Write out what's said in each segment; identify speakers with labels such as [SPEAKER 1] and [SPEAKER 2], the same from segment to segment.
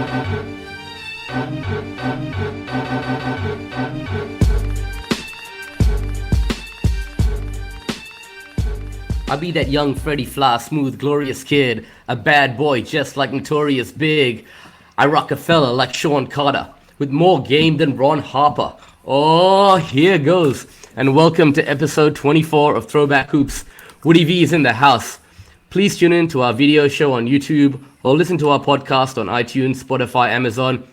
[SPEAKER 1] I be that young Freddy Fly, smooth, glorious kid, a bad boy just like Notorious Big. I rock a fella like Sean Carter, with more game than Ron Harper. Oh, here goes. And welcome to episode 24 of Throwback Hoops. Woody V is in the house. Please tune in to our video show on YouTube or listen to our podcast on iTunes, Spotify, Amazon.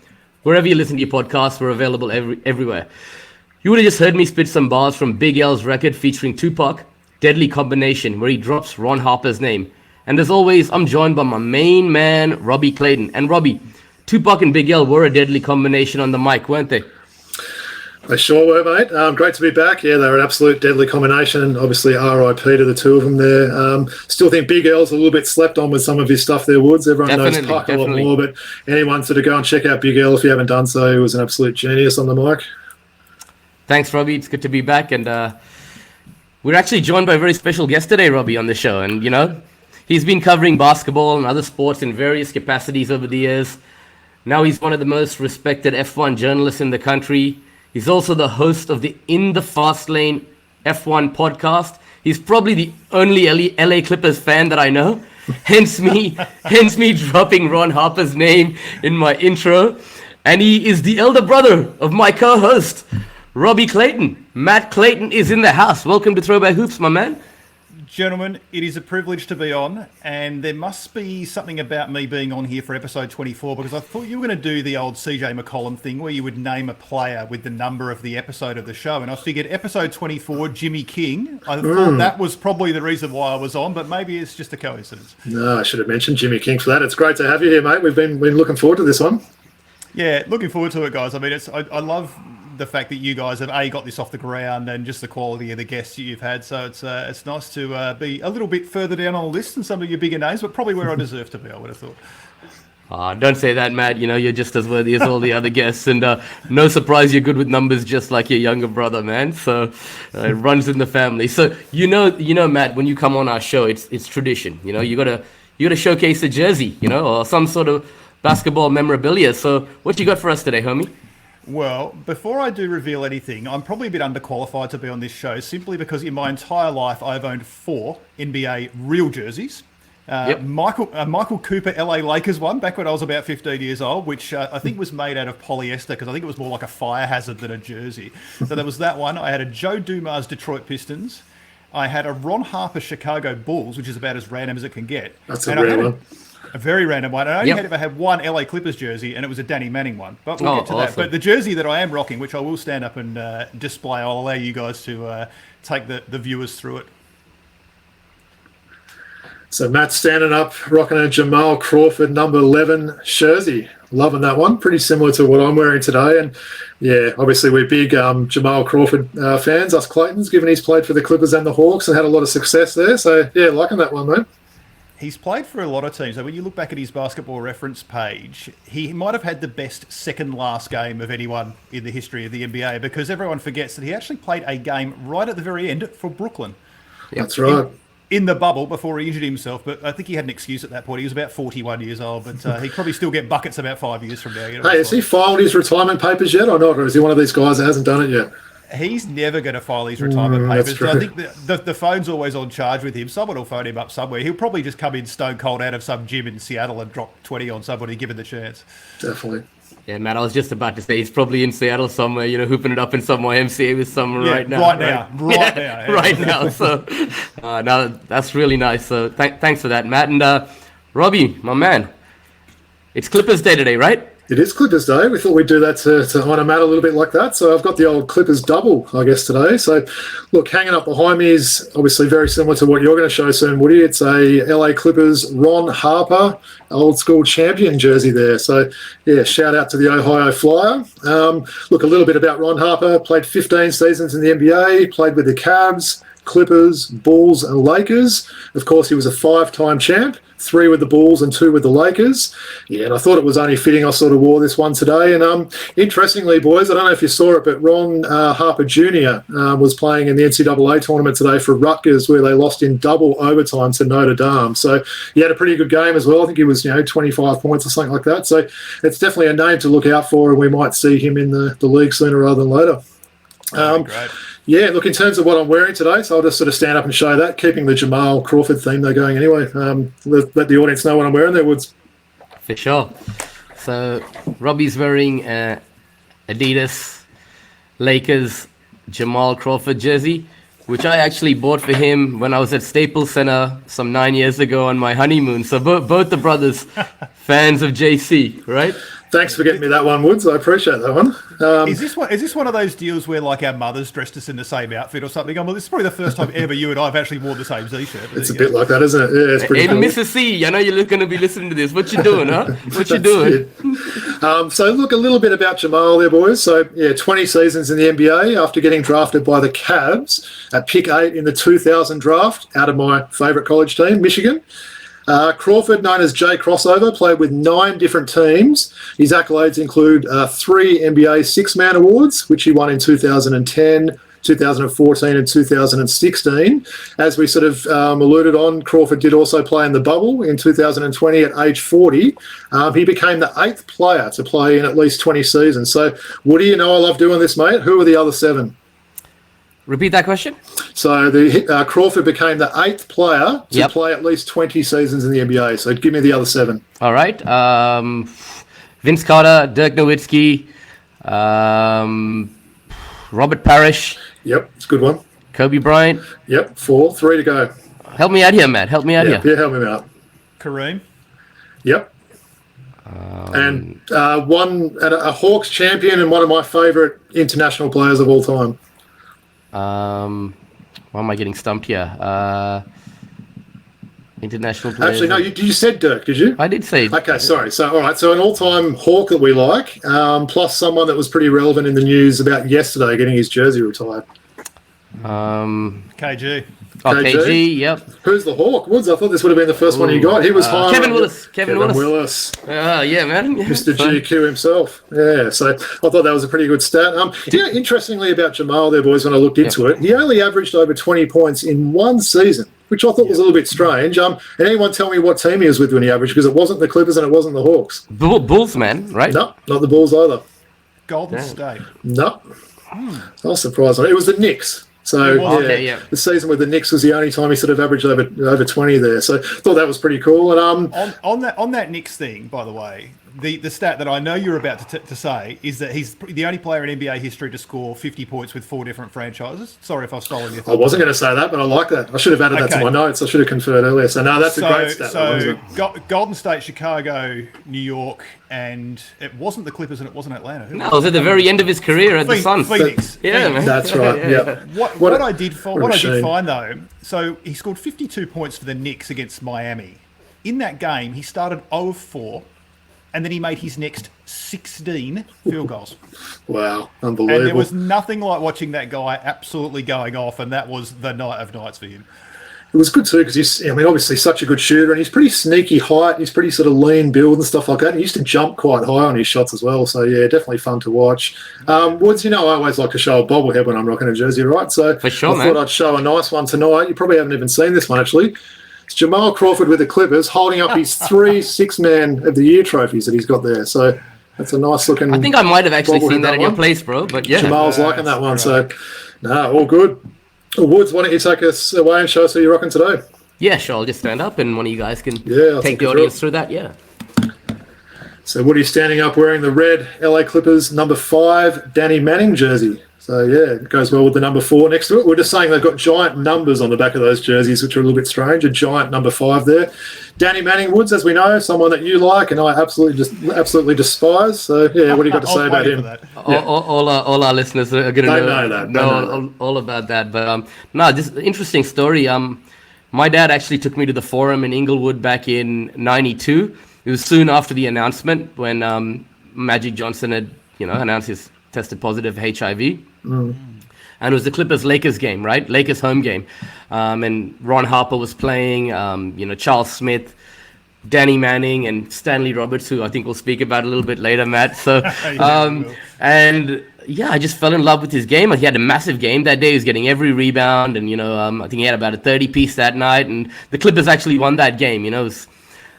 [SPEAKER 1] Wherever you listen to your podcasts, we're available everywhere. You would have just heard me spit some bars from Big L's record featuring Tupac, Deadly Combination, where he drops Ron Harper's name. And as always, I'm joined by my main man, Robbie Clayton. And Robbie, Tupac and Big L were a deadly combination on the mic, weren't they?
[SPEAKER 2] They sure were, mate. Great to be back. Yeah, they were an absolute deadly combination. Obviously, RIP to the two of them there. Still think Big L's a little bit slept on with some of his stuff there, Woods. Everyone knows Puck a lot more, but anyone sort of go and check out Big L if you haven't done so. He was an absolute genius on the mic.
[SPEAKER 1] Thanks, Robbie. It's good to be back. And we're actually joined by a very special guest today, Robbie, on the show. And, you know, he's been covering basketball and other sports in various capacities over the years. Now he's one of the most respected F1 journalists in the country. He's also the host of the In the Fast Lane F1 podcast. He's probably the only LA Clippers fan that I know. Hence me dropping Ron Harper's name in my intro. And he is the elder brother of my co-host, Robbie Clayton. Matt Clayton is in the house. Welcome to Throwback Hoops, my man.
[SPEAKER 3] Gentlemen, it is a privilege to be on, and there must be something about me being on here for episode 24, because I thought you were going to do the old CJ McCollum thing where you would name a player with the number of the episode of the show, and I figured episode 24, Jimmy King, I thought that was probably the reason why I was on, but maybe it's just a coincidence.
[SPEAKER 2] No, I should have mentioned Jimmy King for that. It's great to have you here, mate. We've been looking forward to this one. Yeah,
[SPEAKER 3] looking forward to it, guys. I mean, I love the fact that you guys have got this off the ground and just the quality of the guests you've had. So it's nice to be a little bit further down on the list than some of your bigger names, but probably where I deserve to be, I would have thought.
[SPEAKER 1] Don't say that, Matt. You know, you're just as worthy as all the other guests. And no surprise, you're good with numbers just like your younger brother, man. So it runs in the family. So, you know, Matt, when you come on our show, it's tradition. You know, you gotta showcase a jersey, you know, or some sort of basketball memorabilia. So what you got for us today, homie?
[SPEAKER 3] Well, before I do reveal anything, I'm probably a bit underqualified to be on this show simply because in my entire life I've owned 4 NBA real jerseys. Michael Cooper LA Lakers one back when I was about 15 years old, which I think was made out of polyester because I think it was more like a fire hazard than a jersey. So there was that one. I had a Joe Dumars Detroit Pistons. I had a Ron Harper Chicago Bulls, which is about as random as it can get.
[SPEAKER 2] That's a rare one.
[SPEAKER 3] A very random one. I only had ever had one LA Clippers jersey, and it was a Danny Manning one. But we'll get to that. But the jersey that I am rocking, which I will stand up and display, I'll allow you guys to take the viewers through it.
[SPEAKER 2] So Matt's standing up, rocking a Jamal Crawford number 11 jersey. Loving that one. Pretty similar to what I'm wearing today. And yeah, obviously we're big Jamal Crawford fans, us Claytons, given he's played for the Clippers and the Hawks and had a lot of success there. So yeah, liking that one, mate.
[SPEAKER 3] He's played for a lot of teams. So when you look back at his basketball reference page, he might have had the best second last game of anyone in the history of the NBA because everyone forgets that he actually played a game right at the very end for Brooklyn.
[SPEAKER 2] That's right.
[SPEAKER 3] In the bubble before he injured himself, but I think he had an excuse at that point. He was about 41 years old, but he'd probably still get buckets about 5 years from now.
[SPEAKER 2] Hey, has he filed his retirement papers yet or not? Or is he one of these guys that hasn't done it yet?
[SPEAKER 3] He's never going to file his retirement papers. I think the phone's always on charge with him. Someone will phone him up somewhere. He'll probably just come in stone cold out of some gym in Seattle and drop 20 on somebody given the chance.
[SPEAKER 2] Definitely.
[SPEAKER 1] Yeah, Matt, I was just about to say he's probably in Seattle somewhere, you know, hooping it up in some YMCA with someone right now. Right now. So, no, that's really nice. So thanks for that, Matt. And Robbie, my man, it's Clippers Day today, right?
[SPEAKER 2] It is Clippers Day. We thought we'd do that to honour Matt a little bit like that. So I've got the old Clippers double, I guess, today. So, look, hanging up behind me is obviously very similar to what you're going to show soon, Woody. It's a LA Clippers Ron Harper old school champion jersey there. So, yeah, shout out to the Ohio Flyer. Look, a little bit about Ron Harper. Played 15 seasons in the NBA, played with the Cavs, Clippers, Bulls and Lakers. Of course, he was a 5-time champ. 3 with the Bulls and 2 with the Lakers. Yeah, and I thought it was only fitting I sort of wore this one today. And interestingly, boys, I don't know if you saw it, but Ron Harper Jr. Was playing in the NCAA tournament today for Rutgers, where they lost in double overtime to Notre Dame. So he had a pretty good game as well. I think he was 25 points or something like that. So it's definitely a name to look out for, and we might see him in the league sooner rather than later.
[SPEAKER 3] Great.
[SPEAKER 2] Yeah, look, in terms of what I'm wearing today, so I'll just sort of stand up and show that, keeping the Jamal Crawford theme there going anyway. Let the audience know what I'm wearing there, Woods.
[SPEAKER 1] For sure. So Robbie's wearing Adidas Lakers Jamal Crawford jersey, which I actually bought for him when I was at Staples Center some 9 years ago on my honeymoon. So both the brothers fans of JC, right?
[SPEAKER 2] Thanks for getting me that one, Woods. I appreciate that one.
[SPEAKER 3] Is this one of those deals where like our mothers dressed us in the same outfit or something? Well, this is probably the first time ever you and I have actually worn the same t-shirt.
[SPEAKER 2] It's a bit like that, isn't it? Yeah, it's pretty cool.
[SPEAKER 1] Mrs. C, I know you're going to be listening to this. What you doing, huh? What you doing?
[SPEAKER 2] So look, a little bit about Jamal there, boys. So, yeah, 20 seasons in the NBA after getting drafted by the Cavs at pick 8 in the 2000 draft out of my favourite college team, Michigan. Crawford, known as J Crossover, played with 9 different teams. His accolades include 3 NBA Six-Man Awards, which he won in 2010, 2014 and 2016. As we sort of alluded on, Crawford did also play in the bubble in 2020 at age 40. He became the 8th player to play in at least 20 seasons. So, Woody, I love doing this, mate. Who are the other 7?
[SPEAKER 1] Repeat that question.
[SPEAKER 2] So Crawford became the 8th player to play at least 20 seasons in the NBA. So give me the other 7.
[SPEAKER 1] All right. Vince Carter, Dirk Nowitzki, Robert Parrish.
[SPEAKER 2] Yep, it's a good one.
[SPEAKER 1] Kobe Bryant.
[SPEAKER 2] Yep, 4. 3 to go.
[SPEAKER 1] Help me out here, Matt. Help me out here.
[SPEAKER 2] Yeah, help me out.
[SPEAKER 3] Kareem.
[SPEAKER 2] Yep. And a Hawks champion and one of my favourite international players of all time.
[SPEAKER 1] Why am I getting stumped here? International players.
[SPEAKER 2] Actually, no, you said Dirk, did you?
[SPEAKER 1] I did say.
[SPEAKER 2] Okay, sorry. So, all right. So, an all-time Hawk that we like, plus someone that was pretty relevant in the news about yesterday getting his jersey retired.
[SPEAKER 3] KG.
[SPEAKER 1] Oh, KG, yep.
[SPEAKER 2] Who's the Hawk? Woods, I thought this would have been the first one you got. He was high.
[SPEAKER 1] Kevin Willis. Kevin
[SPEAKER 2] Willis.
[SPEAKER 1] Yeah, man.
[SPEAKER 2] Mr. GQ himself. Yeah, so I thought that was a pretty good stat. Interestingly about Jamal there, boys, when I looked into it, he only averaged over 20 points in one season, which I thought was a little bit strange. And anyone tell me what team he was with when he averaged? Because it wasn't the Clippers and it wasn't the Hawks.
[SPEAKER 1] Bulls, man, right?
[SPEAKER 2] No, not the Bulls either.
[SPEAKER 3] Golden State.
[SPEAKER 2] No. I was surprised. It was the Knicks. So, the season with the Knicks was the only time he sort of averaged over 20 there. So, I thought that was pretty cool. And
[SPEAKER 3] on that Knicks thing, by the way, the stat that I know you're about to say is that he's the only player in NBA history to score 50 points with 4 different franchises. Sorry if I've stolen your thought.
[SPEAKER 2] I wasn't going to say that, but I like that. I should have added that to my notes. I should have conferred earlier. So, no, that's a great stat.
[SPEAKER 3] So, Golden State, Chicago, New York, and it wasn't the Clippers and it wasn't Atlanta.
[SPEAKER 1] No, it was at the very end of his career at the Suns.
[SPEAKER 3] Phoenix.
[SPEAKER 1] Man.
[SPEAKER 2] That's right. Yeah.
[SPEAKER 3] What I did find though, so he scored 52 points for the Knicks against Miami. In that game, he started 0 of 4, and then he made his next 16 field goals.
[SPEAKER 2] Wow, unbelievable!
[SPEAKER 3] And there was nothing like watching that guy absolutely going off, and that was the night of nights for him.
[SPEAKER 2] It was good too because he's, obviously such a good shooter, and he's pretty sneaky height. He's pretty sort of lean build and stuff like that. And he used to jump quite high on his shots as well. So yeah, definitely fun to watch. Woods, I always like to show a bobblehead when I'm rocking a jersey, right? So
[SPEAKER 1] for sure,
[SPEAKER 2] I thought I'd show a nice one tonight. You probably haven't even seen this one actually. It's Jamal Crawford with the Clippers holding up his 3 Six-Man of the Year trophies that he's got there. So that's a nice looking.
[SPEAKER 1] I think I might have actually seen that in your place, bro. But yeah,
[SPEAKER 2] Jamal's liking that one. Right. So all good. Woods, why don't you take us away and show us who you're rocking today?
[SPEAKER 1] Yeah, sure. I'll just stand up and one of you guys can take the audience through that. Yeah.
[SPEAKER 2] So Woody's standing up wearing the red LA Clippers number 5 Danny Manning jersey. So yeah, it goes well with the number 4 next to it. We're just saying they've got giant numbers on the back of those jerseys, which are a little bit strange. A giant number 5 there. Danny Manning, Woods, as we know, someone that you like and I absolutely despise. So yeah, what do you got to say about him?
[SPEAKER 1] All our listeners are going to know all about that. But just interesting story. My dad actually took me to the Forum in Inglewood back in '92. It was soon after the announcement when Magic Johnson had, announced his tested positive for HIV. And it was the Clippers-Lakers game, right? Lakers home game. And Ron Harper was playing, Charles Smith, Danny Manning and Stanley Roberts, who I think we'll speak about a little bit later, Matt. So, and yeah, I just fell in love with his game. He had a massive game that day. He was getting every rebound, and I think he had about a 30-piece that night. And the Clippers actually won that game. It was,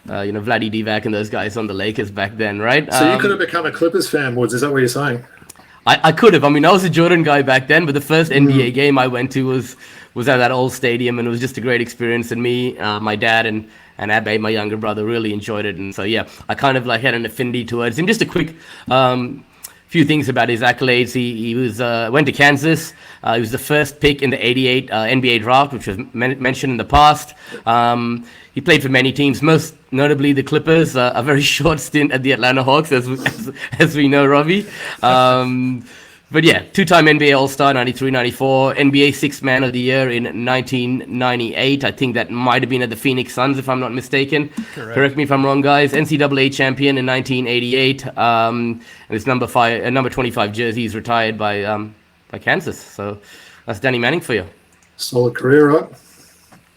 [SPEAKER 1] Vladdy Divac and those guys on the Lakers back then, right?
[SPEAKER 2] So you could have become a Clippers fan, Woods. Is that what you're saying?
[SPEAKER 1] I could have. I mean, I was a Jordan guy back then, but the first NBA game I went to was at that old stadium, and it was just a great experience. And me, my dad, and Abe, my younger brother, really enjoyed it. And so, yeah, I kind of like had an affinity towards him. Just a quick few things about his accolades. He was went to Kansas. He was the first pick in the '88 NBA draft, which was mentioned in the past. He played for many teams, most notably the Clippers. A very short stint at the Atlanta Hawks, as we know, Robbie. But yeah, two-time NBA All-Star, 93, 94, NBA Sixth Man of the Year in 1998. I think that might have been at the Phoenix Suns, if I'm not mistaken. Correct me if I'm wrong, guys. NCAA champion in 1988. And his number 25 jersey is retired by Kansas. So that's Danny Manning for you.
[SPEAKER 2] Solid career, right?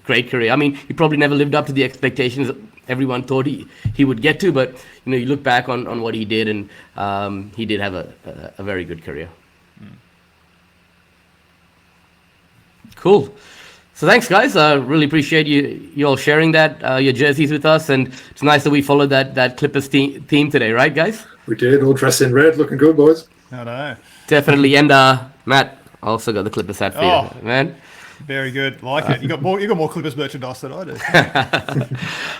[SPEAKER 1] Great career. I mean, he probably never lived up to the expectations that everyone thought he would get to, but you look back on what he did, and he did have a very good career. Cool. So thanks, guys. I really appreciate you all sharing that your jerseys with us, and it's nice that we followed that Clippers theme today, right, guys?
[SPEAKER 2] We did. All dressed in red, looking good, boys.
[SPEAKER 3] I know.
[SPEAKER 1] Definitely. And Matt, I also got the Clippers hat for you, man.
[SPEAKER 3] Very good. Like it. You got more Clippers merchandise than I do.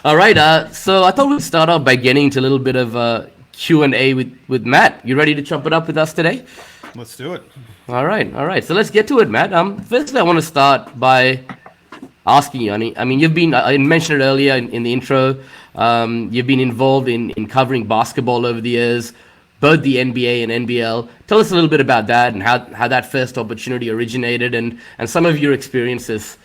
[SPEAKER 1] All right. So I thought we'd start off by getting into a little bit of Q&A with Matt. You ready to chop it up with us today?
[SPEAKER 3] Let's do it.
[SPEAKER 1] All right. So let's get to it, Matt. Firstly, I want to start by asking you. I mean, you've been. I mentioned it earlier in the intro. You've been involved in covering basketball over the years, both the NBA and NBL. Tell us a little bit about that and how that first opportunity originated and some of your experiences.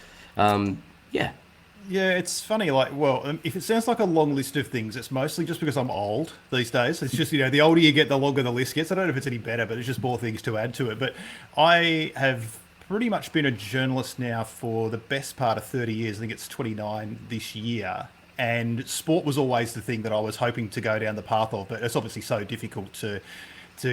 [SPEAKER 3] Yeah, it's funny. If it sounds like a long list of things, it's mostly just because I'm old these days. It's just, the older you get, the longer the list gets. I don't know if it's any better, but it's just more things to add to it. But I have pretty much been a journalist now for the best part of 30 years. I think it's 29 this year. And sport was always the thing that I was hoping to go down the path of, but it's obviously so difficult to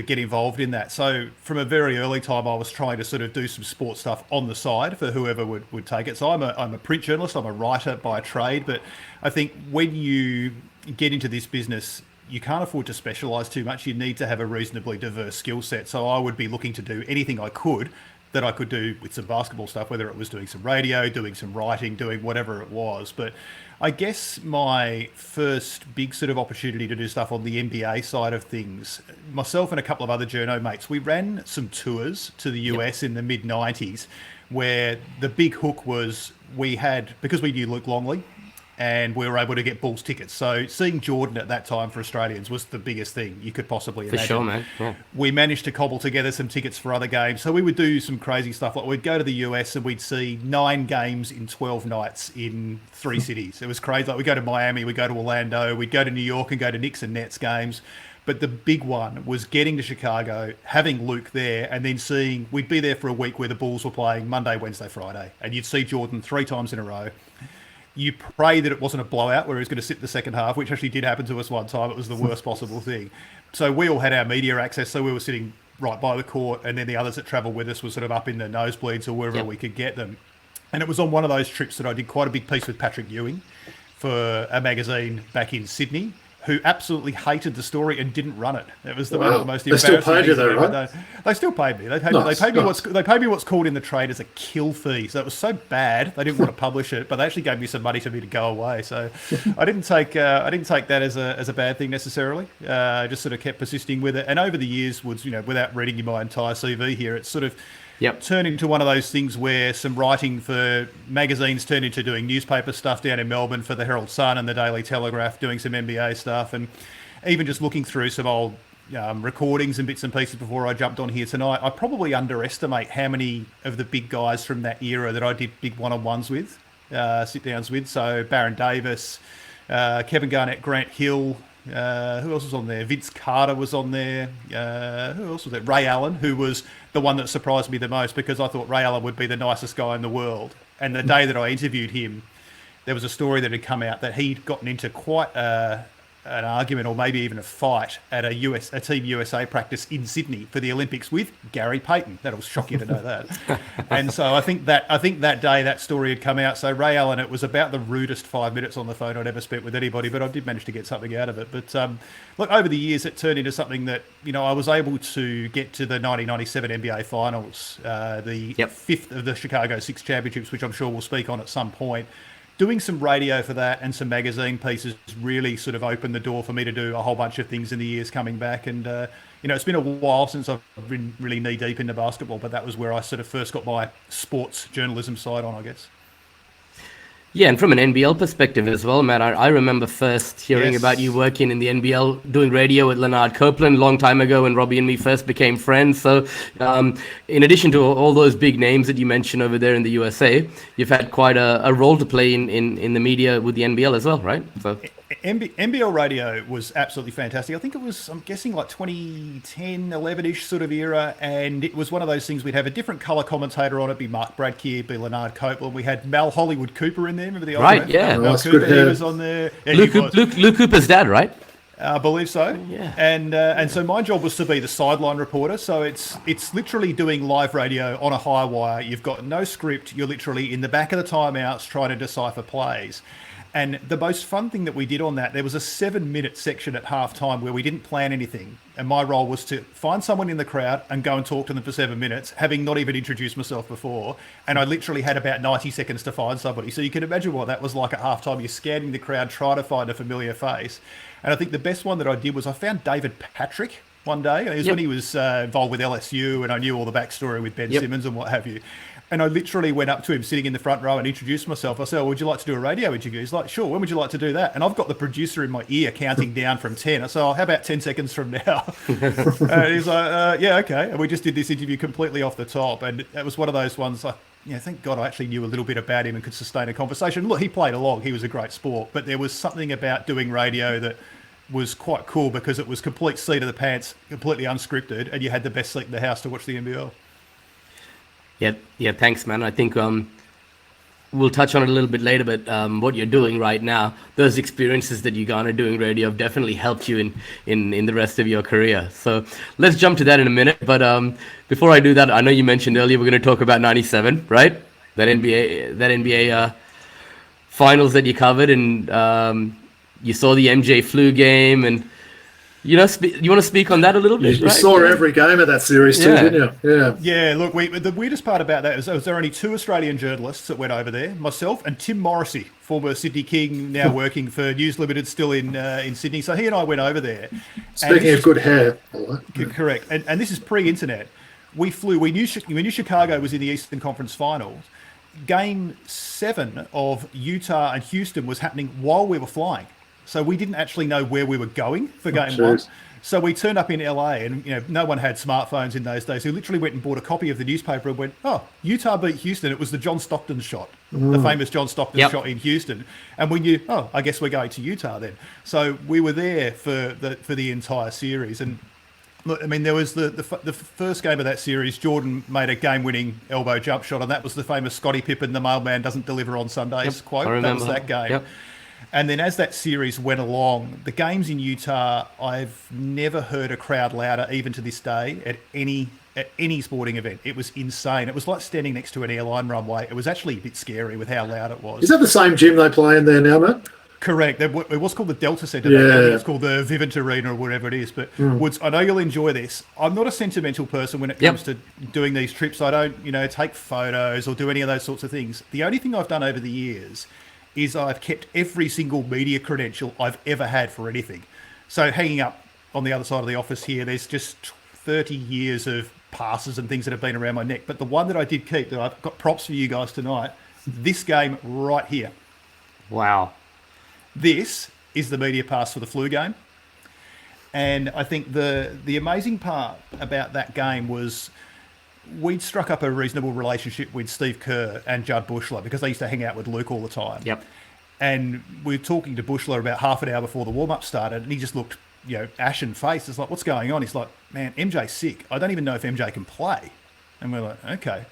[SPEAKER 3] get involved in that. So from a very early time, I was trying to sort of do some sports stuff on the side for whoever would take it. So I'm a print journalist, I'm a writer by trade, but I think when you get into this business, you can't afford to specialise too much. You need to have a reasonably diverse skill set. So I would be looking to do anything I could that I could do with some basketball stuff, whether it was doing some radio, doing some writing, doing whatever it was. But I guess my first big sort of opportunity to do stuff on the NBA side of things, myself and a couple of other journo mates, we ran some tours to the US in the mid-90s where the big hook was because we knew Luke Longley, and we were able to get Bulls tickets. So seeing Jordan at that time for Australians was the biggest thing you could possibly imagine.
[SPEAKER 1] For sure, man. Yeah.
[SPEAKER 3] We managed to cobble together some tickets for other games. So we would do some crazy stuff. Like we'd go to the US and we'd see 9 games in 12 nights in 3 cities. It was crazy. Like we'd go to Miami, we'd go to Orlando, we'd go to New York and go to Knicks and Nets games. But the big one was getting to Chicago, having Luke there, and then we'd be there for a week where the Bulls were playing Monday, Wednesday, Friday. And you'd see Jordan 3 times in a row. You pray that it wasn't a blowout where he was going to sit the second half, which actually did happen to us one time. It was the worst possible thing. So we all had our media access, so we were sitting right by the court, and then the others that travelled with us were sort of up in the nosebleeds or wherever we could get them. And it was on one of those trips that I did quite a big piece with Patrick Ewing for a magazine back in Sydney, who absolutely hated the story and didn't run it. It was one of the most embarrassing.
[SPEAKER 2] They still paid you though, right?
[SPEAKER 3] They still paid me. They paid me what's called in the trade as a kill fee. So it was so bad they didn't want to publish it, but they actually gave me some money for me to go away. So I didn't take that as a bad thing necessarily. Just sort of kept persisting with it. And over the years, without reading my entire CV here, it's sort of turned into one of those things where some writing for magazines turned into doing newspaper stuff down in Melbourne for the Herald Sun and the Daily Telegraph, doing some NBA stuff, and even just looking through some old recordings and bits and pieces before I jumped on here tonight. I probably underestimate how many of the big guys from that era that I did big one-on-ones with, sit-downs with. So Baron Davis, Kevin Garnett, Grant Hill, who else was on there? Vince Carter was on there. Who else was there? Ray Allen, who was the one that surprised me the most because I thought Ray Allen would be the nicest guy in the world. And the day that I interviewed him, there was a story that had come out that he'd gotten into quite an argument or maybe even a fight at a Team USA practice in Sydney for the Olympics with Gary Payton. That'll shock you to know that. And so I think that day that story had come out. So Ray Allen, it was about the rudest 5 minutes on the phone I'd ever spent with anybody, but I did manage to get something out of it. But look, over the years, it turned into something that, I was able to get to the 1997 NBA Finals, the fifth of the Chicago Six Championships, which I'm sure we'll speak on at some point. Doing some radio for that and some magazine pieces really sort of opened the door for me to do a whole bunch of things in the years coming back. And, it's been a while since I've been really knee deep into basketball, but that was where I sort of first got my sports journalism side on, I guess.
[SPEAKER 1] Yeah, and from an NBL perspective as well, Matt, I remember first hearing about you working in the NBL, doing radio with Leonard Copeland a long time ago when Robbie and me first became friends. So in addition to all those big names that you mentioned over there in the USA, you've had quite a role to play in the media with the NBL as well, right? So
[SPEAKER 3] NBL radio was absolutely fantastic. I think it was, I'm guessing, like 2010, 11-ish sort of era, and it was one of those things we'd have a different colour commentator on. It'd be Mark Bradkey, it'd be Leonard Copeland. We had Mal Hollywood Cooper in there. Remember the old
[SPEAKER 1] right?
[SPEAKER 3] man?
[SPEAKER 1] Yeah,
[SPEAKER 3] Mal Cooper, he was on there. Yeah,
[SPEAKER 1] Luke Cooper's dad, right?
[SPEAKER 3] I believe so.
[SPEAKER 1] Yeah.
[SPEAKER 3] And so my job was to be the sideline reporter. So it's literally doing live radio on a high wire. You've got no script. You're literally in the back of the timeouts trying to decipher plays. And the most fun thing that we did on that, there was a 7-minute section at halftime where we didn't plan anything. And my role was to find someone in the crowd and go and talk to them for 7 minutes, having not even introduced myself before. And I literally had about 90 seconds to find somebody. So you can imagine what that was like at halftime. You're scanning the crowd, trying to find a familiar face. And I think the best one that I did was I found David Patrick one day. It was when he was involved with LSU, and I knew all the backstory with Ben Simmons and what have you. And I literally went up to him sitting in the front row and introduced myself. I said, would you like to do a radio interview? He's like, sure, when would you like to do that? And I've got the producer in my ear counting down from 10. I said, how about 10 seconds from now? And he's like, yeah, okay. And we just did this interview completely off the top. And it was one of those ones, thank God I actually knew a little bit about him and could sustain a conversation. Look, he played along. He was a great sport. But there was something about doing radio that was quite cool because it was complete seat of the pants, completely unscripted, and you had the best seat in the house to watch the NBL.
[SPEAKER 1] Yeah, thanks, man. I think we'll touch on it a little bit later, but what you're doing right now, those experiences that you garnered doing radio have definitely helped you in the rest of your career. So let's jump to that in a minute. But before I do that, I know you mentioned earlier we're going to talk about 97, right? That NBA finals that you covered, and you saw the MJ flu game, and you want to speak on that a little bit?
[SPEAKER 2] You saw every game of that series too, didn't you? Yeah.
[SPEAKER 3] Yeah, look, the weirdest part about that was there were only 2 Australian journalists that went over there, myself and Tim Morrissey, former Sydney King, now working for News Limited, still in Sydney. So he and I went over there.
[SPEAKER 2] Speaking of good hair.
[SPEAKER 3] Correct. And this is pre-internet. We flew, we knew Chicago was in the Eastern Conference Finals. Game 7 of Utah and Houston was happening while we were flying. So we didn't actually know where we were going for game 1. So we turned up in LA, and no one had smartphones in those days. We literally went and bought a copy of the newspaper and went, Utah beat Houston. It was the John Stockton shot, the famous John Stockton shot in Houston. And we knew, I guess we're going to Utah then. So we were there for the entire series. And look, I mean, there was the first game of that series, Jordan made a game-winning elbow jump shot, and that was the famous Scottie Pippen, the mailman doesn't deliver on Sundays quote. That was that game.
[SPEAKER 1] Yep.
[SPEAKER 3] And then as that series went along, the games in Utah, I've never heard a crowd louder, even to this day, at any sporting event. It was insane. It was like standing next to an airline runway. It was actually a bit scary with how loud it was.
[SPEAKER 2] Is that the same gym they play in there now, Matt?
[SPEAKER 3] Correct. It was called the Delta Centre.
[SPEAKER 2] Yeah.
[SPEAKER 3] I think it's called the Vivint Arena or whatever it is. But Woods, I know you'll enjoy this. I'm not a sentimental person when it comes to doing these trips. I don't, take photos or do any of those sorts of things. The only thing I've done over the years is I've kept every single media credential I've ever had for anything. So hanging up on the other side of the office here, there's just 30 years of passes and things that have been around my neck. But the one that I did keep, that I've got props for you guys tonight, this game right here.
[SPEAKER 1] Wow.
[SPEAKER 3] This is the media pass for the flu game. And I think the amazing part about that game was we'd struck up a reasonable relationship with Steve Kerr and Judd Bushler because they used to hang out with Luke all the time.
[SPEAKER 1] Yep.
[SPEAKER 3] And we were talking to Bushler about half an hour before the warm-up started, and he just looked, ashen faced. It's like, what's going on? He's like, man, MJ's sick. I don't even know if MJ can play. And we're like, okay.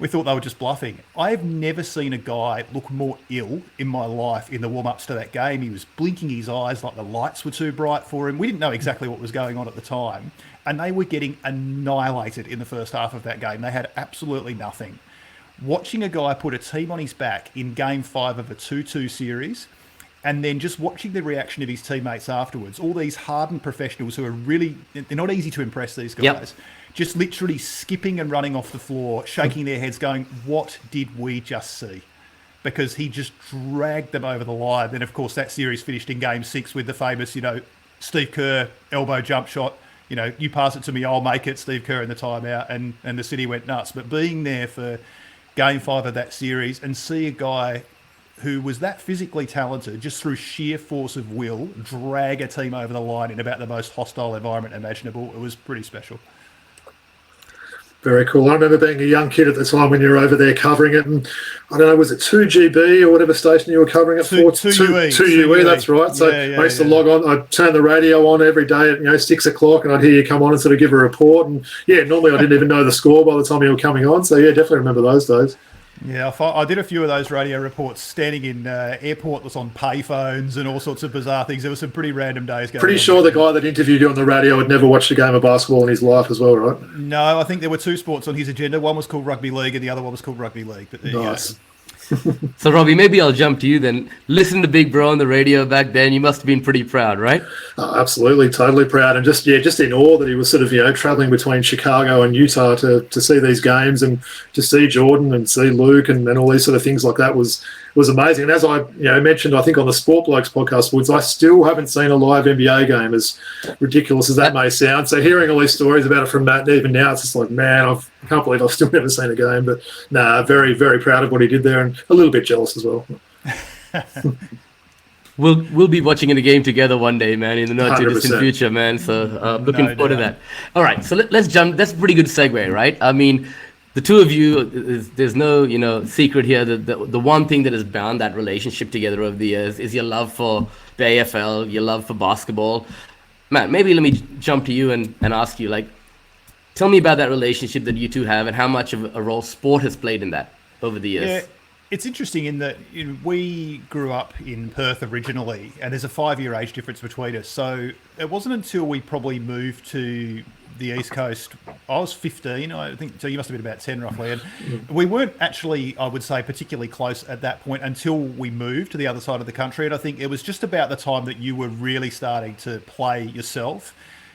[SPEAKER 3] We thought they were just bluffing. I've never seen a guy look more ill in my life in the warm-ups to that game. He was blinking his eyes like the lights were too bright for him. We didn't know exactly what was going on at the time. And they were getting annihilated in the first half of that game. They had absolutely nothing. Watching a guy put a team on his back in Game 5 of a 2-2 series, and then just watching the reaction of his teammates afterwards, all these hardened professionals who are really, they're not easy to impress, these guys.
[SPEAKER 1] Yep.
[SPEAKER 3] Just literally skipping and running off the floor, shaking their heads, going, what did we just see? Because he just dragged them over the line. Then, of course, that series finished in Game 6 with the famous, Steve Kerr elbow jump shot. You pass it to me, I'll make it, Steve Kerr in the timeout, and the city went nuts. But being there for Game 5 of that series and see a guy who was that physically talented, just through sheer force of will, drag a team over the line in about the most hostile environment imaginable, it was pretty special.
[SPEAKER 2] Very cool. I remember being a young kid at the time when you were over there covering it, and I don't know, was it 2GB or whatever station you were covering it for? 2UE, that's right. So I used to log on, I'd turn the radio on every day at 6 o'clock, and I'd hear you come on and sort of give a report. And normally I didn't even know the score by the time you were coming on. So definitely remember those days.
[SPEAKER 3] Yeah, I did a few of those radio reports standing in airport that's on payphones and all sorts of bizarre things. There were some pretty random days going on.
[SPEAKER 2] Pretty sure the guy that interviewed you on the radio had never watched a game of basketball in his life as well, right?
[SPEAKER 3] No, I think there were two sports on his agenda. One was called rugby league and the other one was called rugby league. But there
[SPEAKER 2] nice.
[SPEAKER 3] You go.
[SPEAKER 1] So, Robbie, maybe I'll jump to you then. Listen to Big Bro on the radio back then. You must have been pretty proud, right?
[SPEAKER 2] Absolutely, totally proud, and just in awe that he was sort of traveling between Chicago and Utah to see these games and to see Jordan and see Luke and all these sort of things like that was amazing. And as I mentioned, I think on the Sport Blokes podcast, Woods, I still haven't seen a live NBA game, as ridiculous as that may sound. So hearing all these stories about it from Matt, even now, it's just like, man, I can't believe I've still never seen a game. But very, very proud of what he did there, and a little bit jealous as well.
[SPEAKER 1] We'll be watching in the game together one day, man, in the not too distant future, man. So looking forward to that. All right, so let's jump. That's a pretty good segue, right? I mean, the two of you, there's no secret here. The one thing that has bound that relationship together over the years is your love for the AFL, your love for basketball. Matt, maybe let me jump to you and ask you, tell me about that relationship that you two have and how much of a role sport has played in that over the years.
[SPEAKER 3] Yeah. It's interesting in that we grew up in Perth originally, and there's a 5-year age difference between us. So it wasn't until we probably moved to the East Coast. I was 15, I think, so you must have been about 10 roughly. And we weren't actually, I would say, particularly close at that point until we moved to the other side of the country. And I think it was just about the time that you were really starting to play yourself.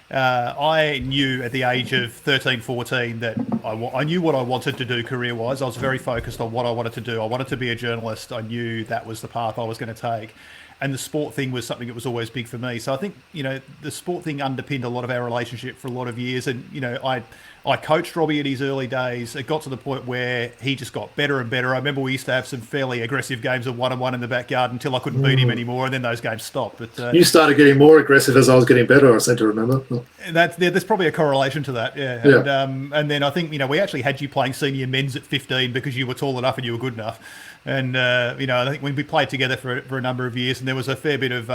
[SPEAKER 3] I knew at the age of 13, 14 that I knew what I wanted to do career-wise. I was very focused on what I wanted to do. I wanted to be a journalist. I knew that was the path I was going to take. And the sport thing was something that was always big for me. So I think, the sport thing underpinned a lot of our relationship for a lot of years. And, I coached Robbie in his early days. It got to the point where he just got better and better. I remember we used to have some fairly aggressive games of 1-on-1 in the backyard until I couldn't beat him anymore. And then those games stopped. But
[SPEAKER 2] you started getting more aggressive as I was getting better, I seem to remember.
[SPEAKER 3] There's probably a correlation to that, yeah. And then I think, we actually had you playing senior men's at 15 because you were tall enough and you were good enough. And, I think when we played together for a number of years, and there was a fair bit of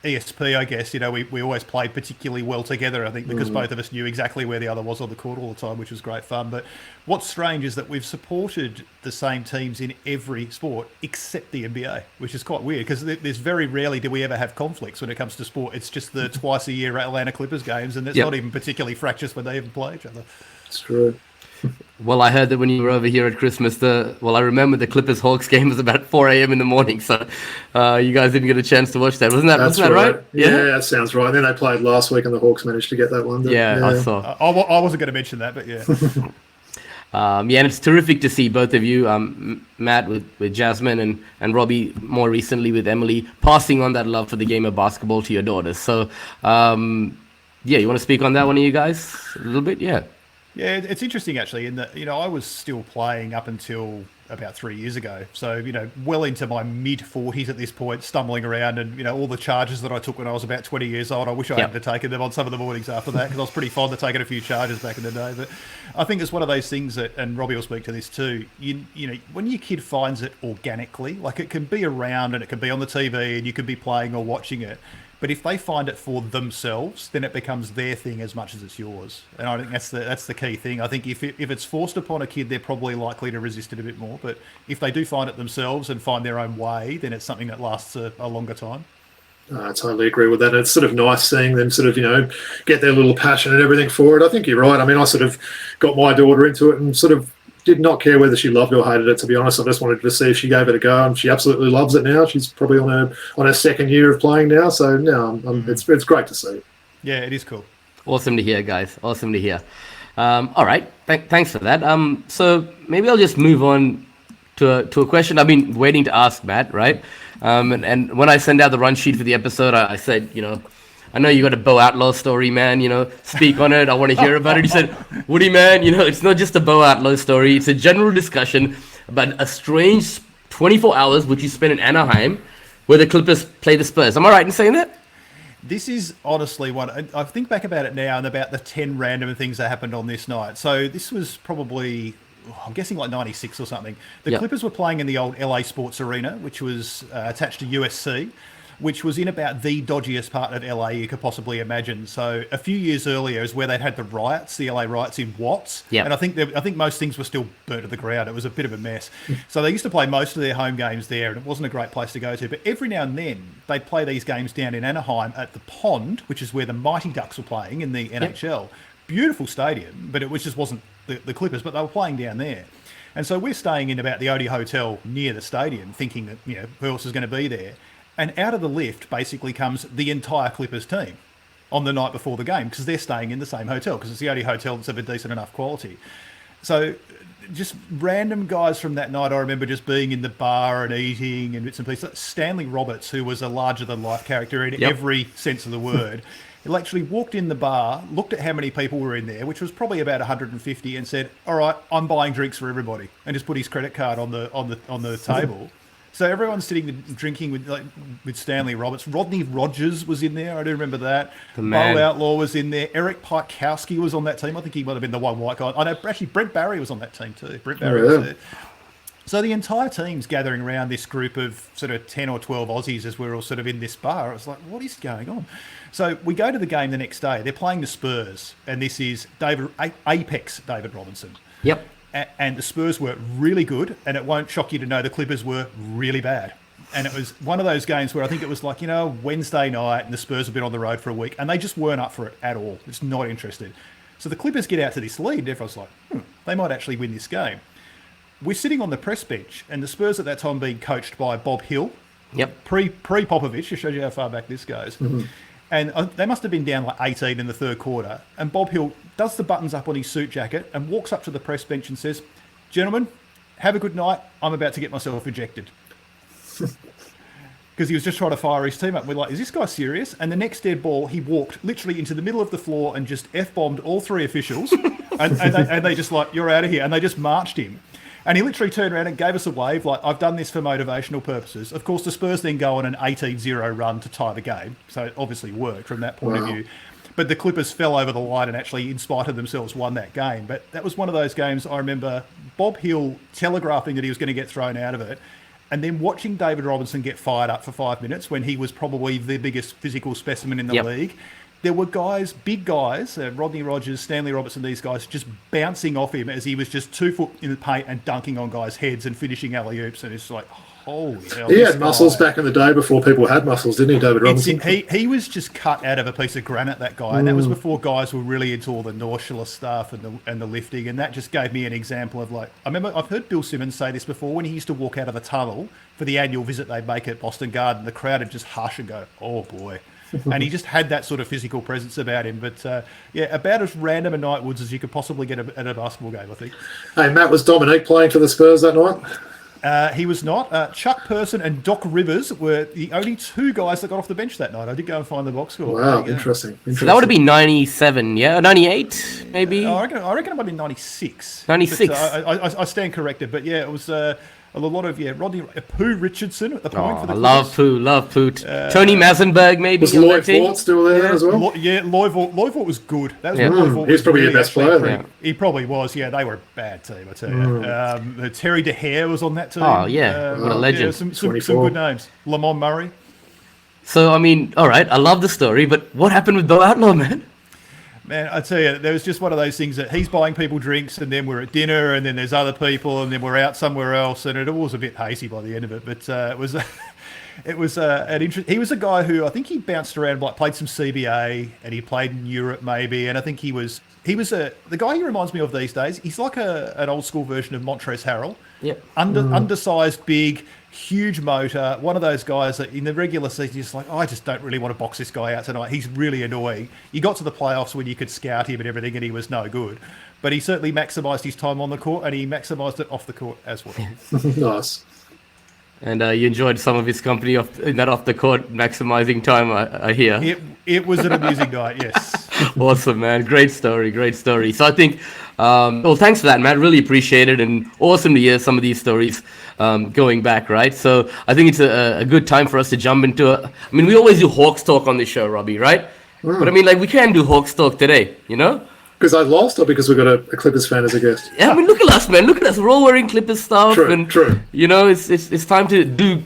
[SPEAKER 3] ESP, I guess, we always played particularly well together, I think, because both of us knew exactly where the other was on the court all the time, which was great fun. But what's strange is that we've supported the same teams in every sport except the NBA, which is quite weird because there's very rarely do we ever have conflicts when it comes to sport. It's just the twice a year Atlanta Clippers games, and it's not even particularly fractious when they even play each other.
[SPEAKER 2] It's true.
[SPEAKER 1] Well, I heard that when you were over here at Christmas, I remember the Clippers-Hawks game was about 4 a.m. in the morning, so you guys didn't get a chance to watch that. Wasn't that right?
[SPEAKER 2] Yeah, that sounds right. And then they played last week and the Hawks managed to get that one.
[SPEAKER 1] I saw.
[SPEAKER 3] I wasn't going to mention that, but yeah.
[SPEAKER 1] And it's terrific to see both of you, Matt with Jasmine and Robbie more recently with Emily, passing on that love for the game of basketball to your daughters. So, you want to speak on that one of you guys a little bit? Yeah.
[SPEAKER 3] Yeah, it's interesting actually in that, I was still playing up until about 3 years ago. So, well into my mid-40s at this point, stumbling around and, all the charges that I took when I was about 20 years old. I wish I hadn't taken them on some of the mornings after that because I was pretty fond of taking a few charges back in the day. But I think it's one of those things that, and Robbie will speak to this too, when your kid finds it organically, like it can be around and it can be on the TV and you can be playing or watching it, But if they find it for themselves, then it becomes their thing as much as it's yours. And I think that's the key thing. I think if it's forced upon a kid, they're probably likely to resist it a bit more. But if they do find it themselves and find their own way, then it's something that lasts a longer time.
[SPEAKER 2] I totally agree with that. It's sort of nice seeing them sort of, get their little passion and everything for it. I think you're right. I mean, I sort of got my daughter into it and sort of did not care whether she loved or hated it, to be honest. I just wanted to see if she gave it a go, and she absolutely loves it now. She's probably on her second year of playing now, so no, it's great to see.
[SPEAKER 3] Yeah, it is cool.
[SPEAKER 1] Awesome to hear, guys. Awesome to hear. All right, thanks for that. So maybe I'll just move on to a question I've been waiting to ask Matt, right? And when I send out the run sheet for the episode, I said, I know you got a Bo Outlaw story, man. Speak on it. I want to hear about it. He said, Woody, man, it's not just a Bo Outlaw story. It's a general discussion about a strange 24 hours which you spent in Anaheim where the Clippers play the Spurs. Am I right in saying that?
[SPEAKER 3] This is honestly one. I think back about it now and about the 10 random things that happened on this night. So this was probably, I'm guessing like 96 or something. The Clippers were playing in the old LA Sports Arena, which was attached to USC, which was in about the dodgiest part of LA you could possibly imagine. So a few years earlier is where they'd had the riots, the LA riots in Watts.
[SPEAKER 1] Yep.
[SPEAKER 3] And I think most things were still burnt to the ground. It was a bit of a mess. So they used to play most of their home games there, and it wasn't a great place to go to. But every now and then, they'd play these games down in Anaheim at the Pond, which is where the Mighty Ducks were playing in the NHL. Beautiful stadium, but it just wasn't the Clippers, but they were playing down there. And so we're staying in about the Odie Hotel near the stadium, thinking that, who else is going to be there? And out of the lift basically comes the entire Clippers team on the night before the game, because they're staying in the same hotel, because it's the only hotel that's of a decent enough quality. So just random guys from that night, I remember just being in the bar and eating and bits and pieces. Stanley Roberts, who was a larger-than-life character in every sense of the word, he actually walked in the bar, looked at how many people were in there, which was probably about 150, and said, "All right, I'm buying drinks for everybody," and just put his credit card on the table. So everyone's sitting and drinking with Stanley Roberts. Rodney Rogers was in there. I do remember that. Bo Outlaw was in there. Eric Pikowski was on that team. I think he might have been the one white guy. I know actually Brent Barry was on that team too. Brent Barry was there. So the entire team's gathering around this group of sort of 10 or 12 Aussies as we're all sort of in this bar. I was like, what is going on? So we go to the game the next day. They're playing the Spurs, and this is Apex David Robinson.
[SPEAKER 1] Yep.
[SPEAKER 3] And the Spurs were really good, and it won't shock you to know the Clippers were really bad. And it was one of those games where I think it was like, Wednesday night, and the Spurs have been on the road for a week, and they just weren't up for it at all. Just not interested. So the Clippers get out to this lead, and everyone's like, they might actually win this game. We're sitting on the press bench, and the Spurs at that time being coached by Bob Hill.
[SPEAKER 1] Yep.
[SPEAKER 3] Pre-Popovich, to show you how far back this goes. Mm-hmm. And they must have been down like 18 in the third quarter. And Bob Hill does the buttons up on his suit jacket and walks up to the press bench and says, "Gentlemen, have a good night. I'm about to get myself ejected." Because he was just trying to fire his team up. We're like, is this guy serious? And the next dead ball, he walked literally into the middle of the floor and just F-bombed all three officials. and they just like, "You're out of here." And they just marched him. And he literally turned around and gave us a wave, like, "I've done this for motivational purposes." Of course, the Spurs then go on an 18-0 run to tie the game. So it obviously worked from that point of view. But the Clippers fell over the line and actually, in spite of themselves, won that game. But that was one of those games I remember Bob Hill telegraphing that he was going to get thrown out of it. And then watching David Robinson get fired up for 5 minutes when he was probably the biggest physical specimen in the league. There were guys, big guys, Rodney Rogers, Stanley Robertson, these guys, just bouncing off him as he was just 2 foot in the paint and dunking on guys' heads and finishing alley-oops. And it's like, holy hell.
[SPEAKER 2] He had muscles back in the day before people had muscles, didn't he, David Robinson?
[SPEAKER 3] He was just cut out of a piece of granite, that guy. And that was before guys were really into all the Norshula stuff and the lifting. And that just gave me an example of, like, I remember I've heard Bill Simmons say this before, when he used to walk out of the tunnel for the annual visit they'd make at Boston Garden, the crowd would just hush and go, "Oh, boy." And he just had that sort of physical presence about him. But, about as random a night, Woods, as you could possibly get at a basketball game, I think.
[SPEAKER 2] Hey, Matt, was Dominique playing for the Spurs that night?
[SPEAKER 3] He was not. Chuck Person and Doc Rivers were the only 2 guys that got off the bench that night. I did go and find the box score.
[SPEAKER 2] Wow, interesting.
[SPEAKER 1] So that would have been 97, yeah? 98, maybe?
[SPEAKER 3] I reckon it might have been 96.
[SPEAKER 1] 96.
[SPEAKER 3] But, I stand corrected. But, yeah, it was... a lot of Rodney Pooh Richardson at the point for the
[SPEAKER 1] Clippers. Love Pooh. Tony Masenberg maybe.
[SPEAKER 2] Was Lloyd Fort still there as well?
[SPEAKER 3] Lloyd Fort was good. That was
[SPEAKER 2] Lloyd Fort. He was probably your best player.
[SPEAKER 3] Yeah. He probably was. Yeah, they were a bad team, I tell you. Terry DeHare was on that team.
[SPEAKER 1] Oh yeah, what a legend.
[SPEAKER 3] Some good names. Lamont Murray.
[SPEAKER 1] So, I mean, all right, I love the story, but what happened with Bo Outlaw, man?
[SPEAKER 3] Man, I tell you, there was just one of those things that he's buying people drinks, and then we're at dinner, and then there's other people, and then we're out somewhere else, and it all was a bit hazy by the end of it. But it was, an interest. He was a guy who I think he bounced around, like played some CBA, and he played in Europe maybe, and I think the guy he reminds me of these days. He's like an old school version of Montrezl Harrell.
[SPEAKER 1] Yep.
[SPEAKER 3] Undersized, big, huge motor. One of those guys that in the regular season, you're just like, I just don't really want to box this guy out tonight. He's really annoying. You got to the playoffs when you could scout him and everything, and he was no good. But he certainly maximised his time on the court, and he maximised it off the court as well.
[SPEAKER 2] Nice.
[SPEAKER 1] And you enjoyed some of his company off the court, maximizing time, I hear.
[SPEAKER 3] It was an amusing night, yes.
[SPEAKER 1] Awesome, man. Great story. So I think, well, thanks for that, Matt. Really appreciate it, and awesome to hear some of these stories going back, right? So I think it's a good time for us to jump into it. I mean, we always do Hawks talk on this show, Robbie, right? But I mean, like, we can't do Hawks talk today, you know?
[SPEAKER 2] Because I lost, or because we've got a Clippers fan as a guest?
[SPEAKER 1] Yeah, I mean, look at us, man. Look at us. We're all wearing Clippers stuff.
[SPEAKER 2] True.
[SPEAKER 1] You know, it's time to do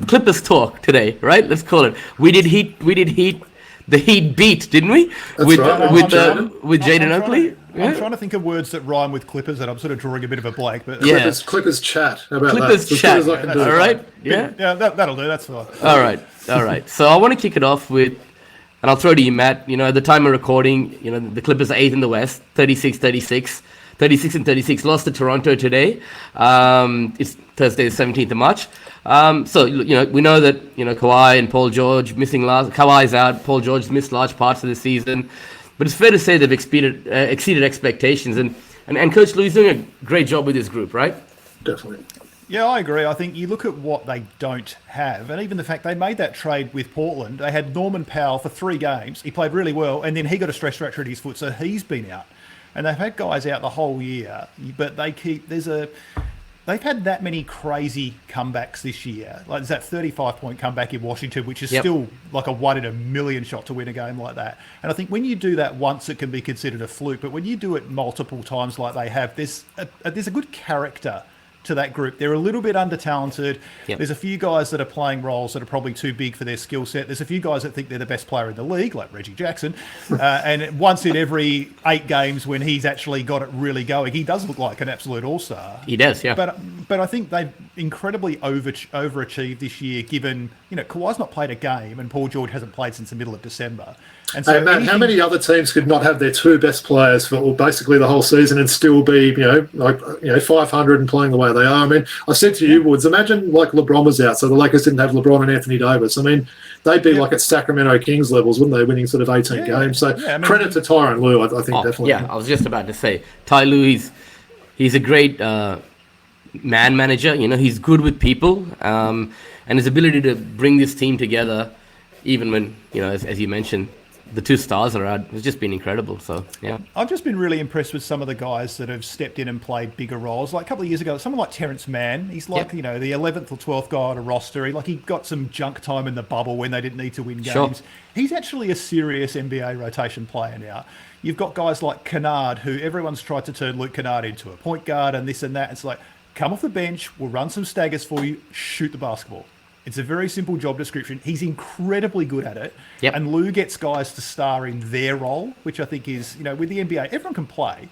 [SPEAKER 1] Clippers talk today, right? Let's call it. We did Heat. The Heat beat, didn't we?
[SPEAKER 2] That's
[SPEAKER 1] with
[SPEAKER 2] right.
[SPEAKER 1] With Jaden Oakley.
[SPEAKER 3] I'm trying to think of words that rhyme with Clippers, and I'm sort of drawing a bit of a blank. But
[SPEAKER 1] yeah.
[SPEAKER 2] Clippers chat. How about
[SPEAKER 1] Clippers
[SPEAKER 2] that?
[SPEAKER 1] chat.
[SPEAKER 2] All
[SPEAKER 1] right. Yeah.
[SPEAKER 3] Yeah, that'll do. That's fine.
[SPEAKER 1] All right. So I want to kick it off with, and I'll throw to you, Matt. You know, at the time of recording, you know, the Clippers are 8th in the West, 36-36. 36-36, lost to Toronto today. It's Thursday, the 17th of March. So, you know, we know that, you know, Kawhi and Paul George Kawhi's out, Paul George missed large parts of the season. But it's fair to say they've exceeded expectations. And Coach Lou's doing a great job with his group, right?
[SPEAKER 2] Definitely.
[SPEAKER 3] Yeah, I agree. I think you look at what they don't have, and even the fact they made that trade with Portland. They had Norman Powell for 3 games. He played really well, and then he got a stress fracture at his foot, so he's been out. And they've had guys out the whole year, but they've had that many crazy comebacks this year. Like there's that 35-point comeback in Washington, which is still like a 1 in a million shot to win a game like that. And I think when you do that once, it can be considered a fluke. But when you do it multiple times like they have, there's a good character to that group. They're a little bit under-talented.
[SPEAKER 1] Yep.
[SPEAKER 3] There's a few guys that are playing roles that are probably too big for their skill set. There's a few guys that think they're the best player in the league, like Reggie Jackson. And once in every 8 games when he's actually got it really going, he does look like an absolute all-star.
[SPEAKER 1] He does, yeah.
[SPEAKER 3] But I think they've incredibly overachieved this year, given, you know, Kawhi's not played a game and Paul George hasn't played since the middle of December. And so
[SPEAKER 2] hey, Matt, how many other teams could not have their 2 best players for basically the whole season and still be, 500 and playing the way they are? I mean, I said to you, Woods, imagine like LeBron was out, so the Lakers didn't have LeBron and Anthony Davis. I mean, they'd be like at Sacramento Kings levels, wouldn't they, winning sort of 18 games? So credit to Tyronn Lue, I think, definitely.
[SPEAKER 1] Yeah, I was just about to say, Ty Lue, he's a great man manager. You know, he's good with people, and his ability to bring this team together, even when, you know, as you mentioned, the 2 stars are out. It's just been incredible. So, yeah.
[SPEAKER 3] I've just been really impressed with some of the guys that have stepped in and played bigger roles. Like a couple of years ago, someone like Terrence Mann, he's like, you know, the 11th or 12th guy on a roster. He got some junk time in the bubble when they didn't need to win games.
[SPEAKER 1] Sure.
[SPEAKER 3] He's actually a serious NBA rotation player now. You've got guys like Kennard, who everyone's tried to turn Luke Kennard into a point guard and this and that. It's like, come off the bench, we'll run some staggers for you, shoot the basketball. It's a very simple job description. He's incredibly good at it.
[SPEAKER 1] Yep.
[SPEAKER 3] And Lou gets guys to star in their role, which I think is, you know, with the NBA, everyone can play,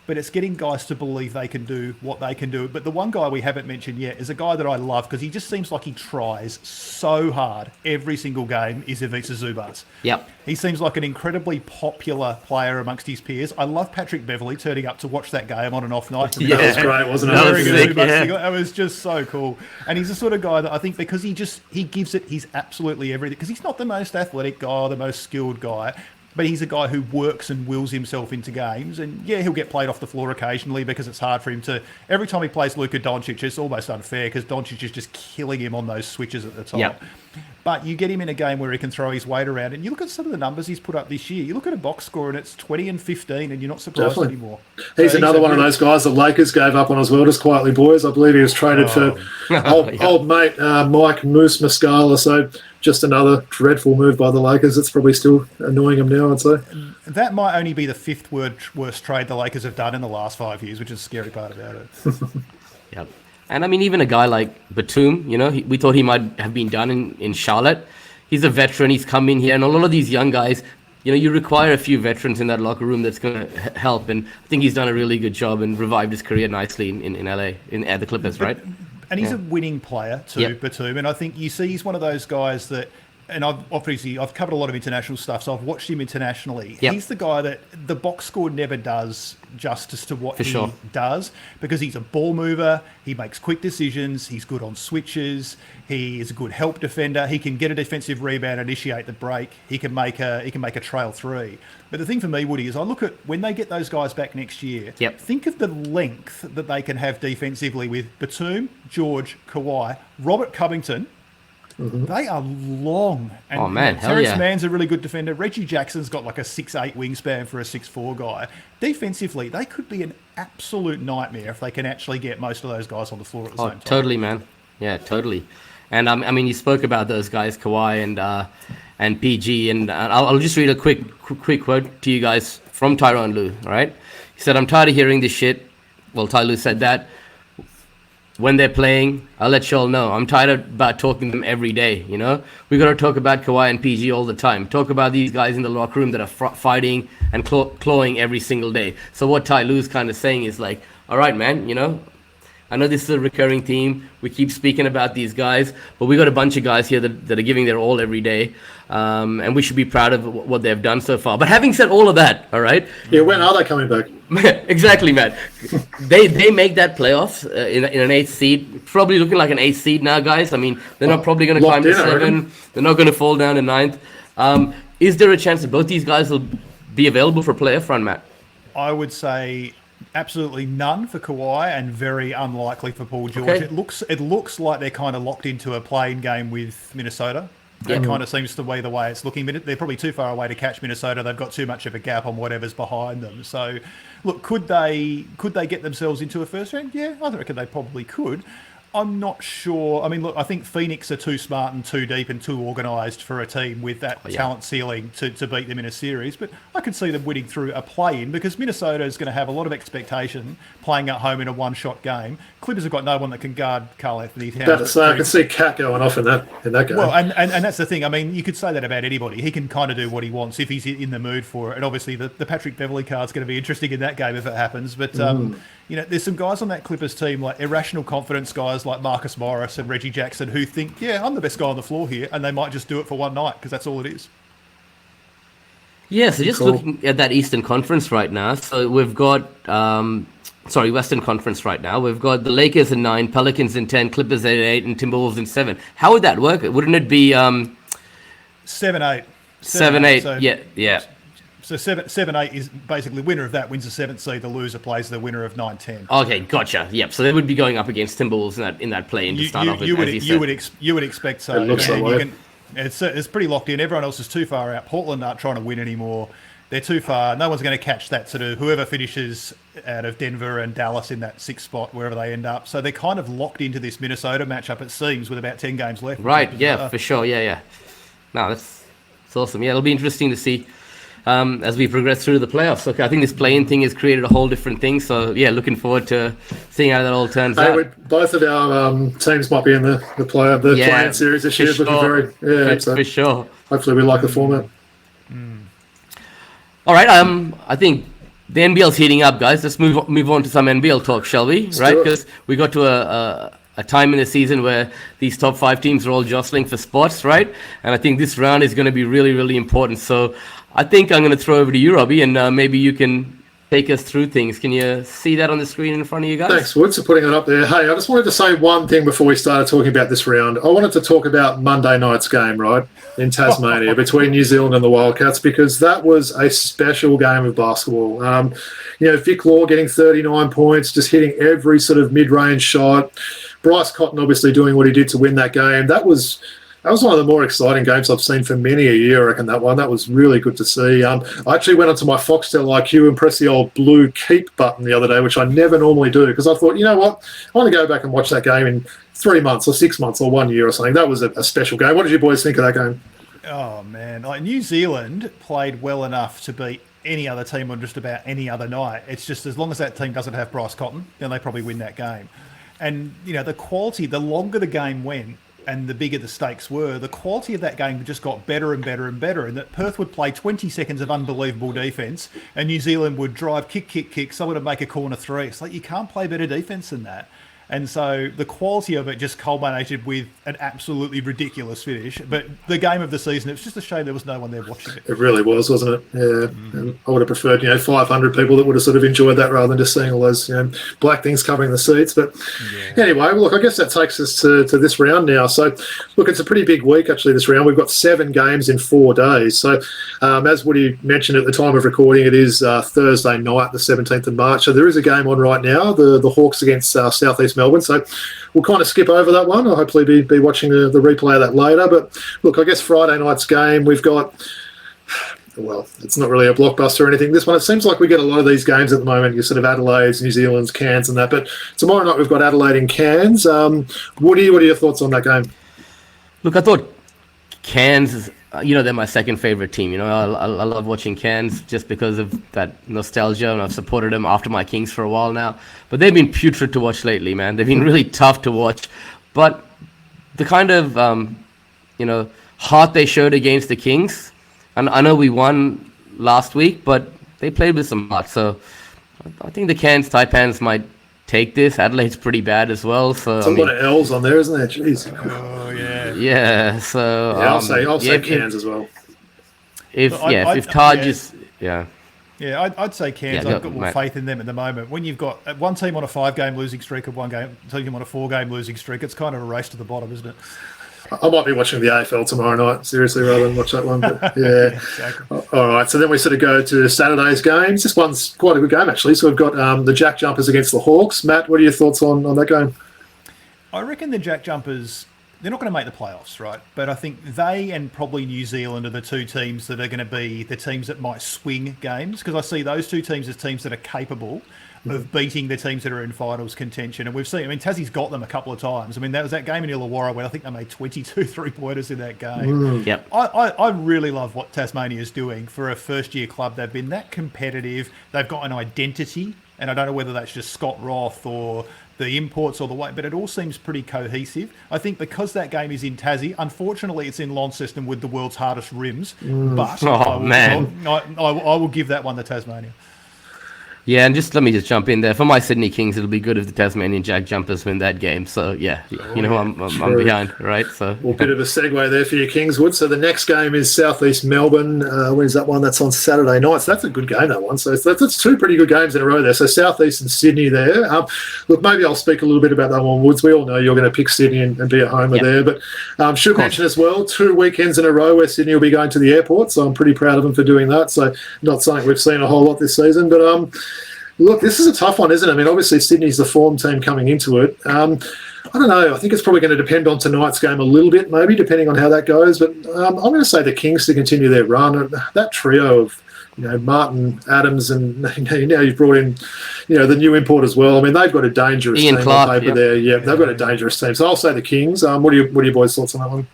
[SPEAKER 3] but it's getting guys to believe they can do what they can do. But the one guy we haven't mentioned yet is a guy that I love because he just seems like he tries so hard every single game, is Ivica Zubac.
[SPEAKER 1] Yep.
[SPEAKER 3] He seems like an incredibly popular player amongst his peers. I love Patrick Beverley turning up to watch that game on an off night.
[SPEAKER 2] That was great, wasn't it?
[SPEAKER 1] That was sick,
[SPEAKER 3] That was just so cool. And he's the sort of guy that I think because he gives it his absolutely everything, because he's not the most athletic guy or the most skilled guy, but he's a guy who works and wills himself into games. And yeah, he'll get played off the floor occasionally because it's hard for him to. Every time he plays Luka Doncic, it's almost unfair because Doncic is just killing him on those switches at the top.
[SPEAKER 1] Yep.
[SPEAKER 3] But you get him in a game where he can throw his weight around, and you look at some of the numbers he's put up this year. You look at a box score, and it's 20 and 15, and you're not surprised anymore.
[SPEAKER 2] He's another one of those guys the Lakers gave up on as well, just quietly, boys. I believe he was traded for old mate Mike Moose Muscala, so just another dreadful move by the Lakers. It's probably still annoying him now, I'd say.
[SPEAKER 3] That might only be the 5th worst trade the Lakers have done in the last 5 years, which is the scary part about it.
[SPEAKER 1] And I mean, even a guy like Batum, you know, we thought he might have been done in Charlotte. he's a veteran. He's come in here, and a lot of these young guys, you require a few veterans in that locker room that's going to help. And I think he's done a really good job and revived his career nicely in LA, at the Clippers, right?
[SPEAKER 3] And he's a winning player too, Batum. And I think you see he's one of those guys that, and I've covered a lot of international stuff, so I've watched him internationally.
[SPEAKER 1] Yep.
[SPEAKER 3] He's the guy that the box score never does justice to what he does, because he's a ball mover, he makes quick decisions, he's good on switches, he is a good help defender, he can get a defensive rebound, initiate the break, he can make a trail three. But the thing for me, Woody, is I look at when they get those guys back next year, think of the length that they can have defensively with Batum, George, Kawhi, Robert Covington. They are long. And Terrence Mann's a really good defender. Reggie Jackson's got like a 6'8" wingspan for a 6'4" guy. Defensively, they could be an absolute nightmare if they can actually get most of those guys on the floor at the same time.
[SPEAKER 1] Totally, man. Yeah, totally. And I mean, you spoke about those guys, Kawhi and PG, and I'll just read a quick quote to you guys from Tyronn Lue, all right? He said, "I'm tired of hearing this shit." Well, Ty Lue said that. When they're playing, I'll let y'all know. I'm tired about talking to them every day, We got to talk about Kawhi and PG all the time. Talk about these guys in the locker room that are fighting and clawing every single day. So what Ty Lue's kind of saying is like, all right, man, I know this is a recurring theme. We keep speaking about these guys, but we got a bunch of guys here that are giving their all every day. And we should be proud of what they've done so far. But having said all of that, all right?
[SPEAKER 2] Yeah, when are they coming back?
[SPEAKER 1] Exactly, Matt. They make that playoffs in an 8th seed, probably looking like an 8th seed now, guys. I mean, they're not probably going to climb to 7. They're not going to fall down to 9th. Is there a chance that both these guys will be available for playoff run, Matt?
[SPEAKER 3] I would say absolutely none for Kawhi and very unlikely for Paul George.
[SPEAKER 1] Okay.
[SPEAKER 3] It looks like they're kind of locked into a playing game with Minnesota. It kind of seems to be the way it's looking. They're probably too far away to catch Minnesota. They've got too much of a gap on whatever's behind them. So, look, could they get themselves into a first round? Yeah, I reckon they probably could. I'm not sure. I mean, look, I think Phoenix are too smart and too deep and too organised for a team with that talent ceiling to beat them in a series. But I could see them winning through a play-in, because Minnesota is going to have a lot of expectation playing at home in a one-shot game. Clippers have got no one that can guard Karl Anthony Towns.
[SPEAKER 2] I can see Cat going off in that game.
[SPEAKER 3] Well, and that's the thing. I mean, you could say that about anybody. He can kind of do what he wants if he's in the mood for it. And obviously, the Patrick Beverley card's going to be interesting in that game if it happens. But there's some guys on that Clippers team, like irrational confidence guys like Marcus Morris and Reggie Jackson, who think, I'm the best guy on the floor here, and they might just do it for one night because that's all it is.
[SPEAKER 1] Yeah, so just looking at that Eastern Conference right now, so we've got, Western Conference right now, we've got the Lakers in 9, Pelicans in 10, Clippers at 8, and Timberwolves in 7. How would that work? Wouldn't it be
[SPEAKER 3] 7-8?
[SPEAKER 1] 7-8,
[SPEAKER 3] so,
[SPEAKER 1] yeah.
[SPEAKER 3] So 7-8 is basically winner of that wins the 7th seed. The loser plays the winner of 9-10.
[SPEAKER 1] Okay, gotcha. Yep. So they would be going up against Timberwolves in that play and to start off.
[SPEAKER 3] You would expect so.
[SPEAKER 2] It looks that way.
[SPEAKER 3] It's pretty locked in. Everyone else is too far out. Portland aren't trying to win anymore. They're too far. No one's going to catch that sort of whoever finishes out of Denver and Dallas in that 6th spot, wherever they end up. So they're kind of locked into this Minnesota matchup, it seems, with about 10 games left.
[SPEAKER 1] Right. Yeah, for sure. Yeah. No, that's awesome. Yeah, it'll be interesting to see. As we progress through the playoffs. Okay, I think this play-in thing has created a whole different thing. So, looking forward to seeing how that all turns out.
[SPEAKER 2] Both of our teams might be in the play-in series this year.
[SPEAKER 1] Sure.
[SPEAKER 2] Looking
[SPEAKER 1] for sure.
[SPEAKER 2] Hopefully we like the format.
[SPEAKER 1] All right, I think the NBL's heating up, guys. Let's move on to some NBL talk, shall we? Right, because we got to a time in the season where these top 5 teams are all jostling for spots, right? And I think this round is going to be really, really important. So I think I'm going to throw over to you, Robbie, and maybe you can take us through things. Can you see that on the screen in front of you guys?
[SPEAKER 2] Thanks, Woods, for putting it up there. Hey, I just wanted to say one thing before we started talking about this round. I wanted to talk about Monday night's game, right, in Tasmania between New Zealand and the Wildcats, because that was a special game of basketball. Vic Law getting 39 points, just hitting every sort of mid-range shot. Bryce Cotton obviously doing what he did to win that game. That was one of the more exciting games I've seen for many a year, I reckon, that one. That was really good to see. I actually went onto my Foxtel IQ and pressed the old blue keep button the other day, which I never normally do, because I thought, you know what, I want to go back and watch that game in 3 months or 6 months or 1 year or something. That was a special game. What did you boys think of that game?
[SPEAKER 3] Oh, man. New Zealand played well enough to beat any other team on just about any other night. It's just as long as that team doesn't have Bryce Cotton, then they probably win that game. And, the quality, the longer the game went, and the bigger the stakes were, the quality of that game just got better and better and better. And that Perth would play 20 seconds of unbelievable defence, and New Zealand would drive, kick, someone would make a corner three. It's like, you can't play better defence than that. And so the quality of it just culminated with an absolutely ridiculous finish. But the game of the season, it was just a shame there was no one there watching it.
[SPEAKER 2] It really was, wasn't it? Yeah. And I would have preferred, 500 people that would have sort of enjoyed that rather than just seeing all those, black things covering the seats. But anyway, look, I guess that takes us to this round now. So, look, it's a pretty big week, actually, this round. We've got 7 games in 4 days. So, as Woody mentioned at the time of recording, it is Thursday night, the 17th of March. So there is a game on right now, the Hawks against Southeast Melbourne. So we'll kind of skip over that one. I'll hopefully be watching the replay of that later. But look, I guess Friday night's game, we've got, well, it's not really a blockbuster or anything. This one, it seems like we get a lot of these games at the moment. You sort of Adelaide's, New Zealand's, Cairns and that. But tomorrow night we've got Adelaide and Cairns. Woody, what are your thoughts on that game?
[SPEAKER 1] Look, I thought Cairns is, they're my second favorite team. I love watching Cairns just because of that nostalgia, and I've supported them after my Kings for a while now. But they've been putrid to watch lately, man. They've been really tough to watch. But the kind of, heart they showed against the Kings, and I know we won last week, but they played with some heart. So I think the Cairns Taipans might take this. Adelaide's pretty bad as well. So
[SPEAKER 2] there's a lot of L's on there, isn't there? Jeez.
[SPEAKER 3] Oh, yeah.
[SPEAKER 1] Yeah, so...
[SPEAKER 2] Yeah, I'll say Cairns as well.
[SPEAKER 1] If Taj is... Yeah.
[SPEAKER 3] Yeah, I'd say Cairns. I've got more faith in them at the moment. When you've got one team on a 5-game losing streak of one team on a 4-game losing streak, it's kind of a race to the bottom, isn't it?
[SPEAKER 2] I might be watching the AFL tomorrow night, seriously, rather than watch that one. But yeah.
[SPEAKER 3] Exactly.
[SPEAKER 2] All right, so then we sort of go to Saturday's games. This one's quite a good game, actually. So we've got the Jack Jumpers against the Hawks. Matt, what are your thoughts on that game?
[SPEAKER 3] I reckon the Jack Jumpers, they're not going to make the playoffs, right? But I think they and probably New Zealand are the 2 teams that are going to be the teams that might swing games, because I see those 2 teams as teams that are capable of beating the teams that are in finals contention. And we've seen, Tassie's got them a couple of times. There was that game in Illawarra where I think they made 22 3-pointers in that game.
[SPEAKER 1] Yep.
[SPEAKER 3] I really love what Tasmania is doing for a first-year club. They've been that competitive. They've got an identity, and I don't know whether that's just Scott Roth or the imports or the way, but it all seems pretty cohesive. I think because that game is in Tassie, unfortunately it's in Launceston with the world's hardest rims, but I will give that one to Tasmania.
[SPEAKER 1] Yeah, and let me jump in there. For my Sydney Kings, it'll be good if the Tasmanian Jack Jumpers win that game. So, yeah, I'm behind, right? So,
[SPEAKER 2] well, bit of a segue there for your Kingswood. So the next game is Southeast Melbourne. When's that one? That's on Saturday night. So that's a good game, that one. So that's 2 pretty good games in a row there. So Southeast and Sydney there. Look, maybe I'll speak a little bit about that one, Woods. We all know you're going to pick Sydney and be a homer there. But should mention as well, 2 weekends in a row where Sydney will be going to the airport. So I'm pretty proud of them for doing that. So not something we've seen a whole lot this season. But look, this is a tough one, isn't it? Obviously Sydney's the form team coming into it. I don't know. I think it's probably going to depend on tonight's game a little bit, maybe, depending on how that goes. But I'm going to say the Kings to continue their run. That trio of, Martin, Adams, and now you've brought in, the new import as well. They've got a dangerous
[SPEAKER 1] Ian
[SPEAKER 2] team
[SPEAKER 1] Clark,
[SPEAKER 2] on paper there. Yeah, they've got a dangerous team. So I'll say the Kings. What are your boys' thoughts on that one?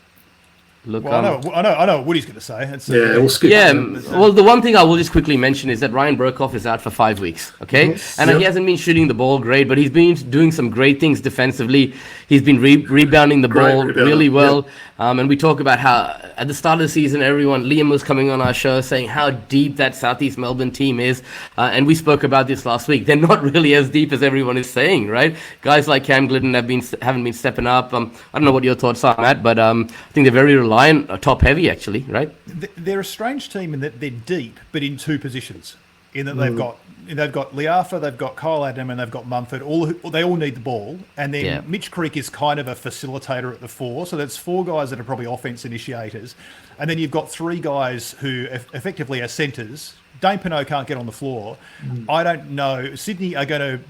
[SPEAKER 1] Look,
[SPEAKER 3] I know what Woody's going to say.
[SPEAKER 2] We'll skip.
[SPEAKER 1] Yeah, well, the one thing I will just quickly mention is that Ryan Burkhoff is out for 5 weeks, okay? And he hasn't been shooting the ball great, but he's been doing some great things defensively. He's been rebounding the ball really well. And we talk about how at the start of the season, Liam was coming on our show saying how deep that Southeast Melbourne team is. And we spoke about this last week. They're not really as deep as everyone is saying, right? Guys like Cam Glidden haven't been stepping up. I don't know what your thoughts are, Matt, but I think they're very reliant, top heavy actually, right?
[SPEAKER 3] They're a strange team in that they're deep, but in 2 positions. In that they've got Liafa, they've got Kyle Adam, and they've got Mumford. They all need the ball, and then Mitch Creek is kind of a facilitator at the 4. So that's 4 guys that are probably offense initiators, and then you've got 3 guys who effectively are centres. Dane Pinot can't get on the floor. I don't know. Sydney are going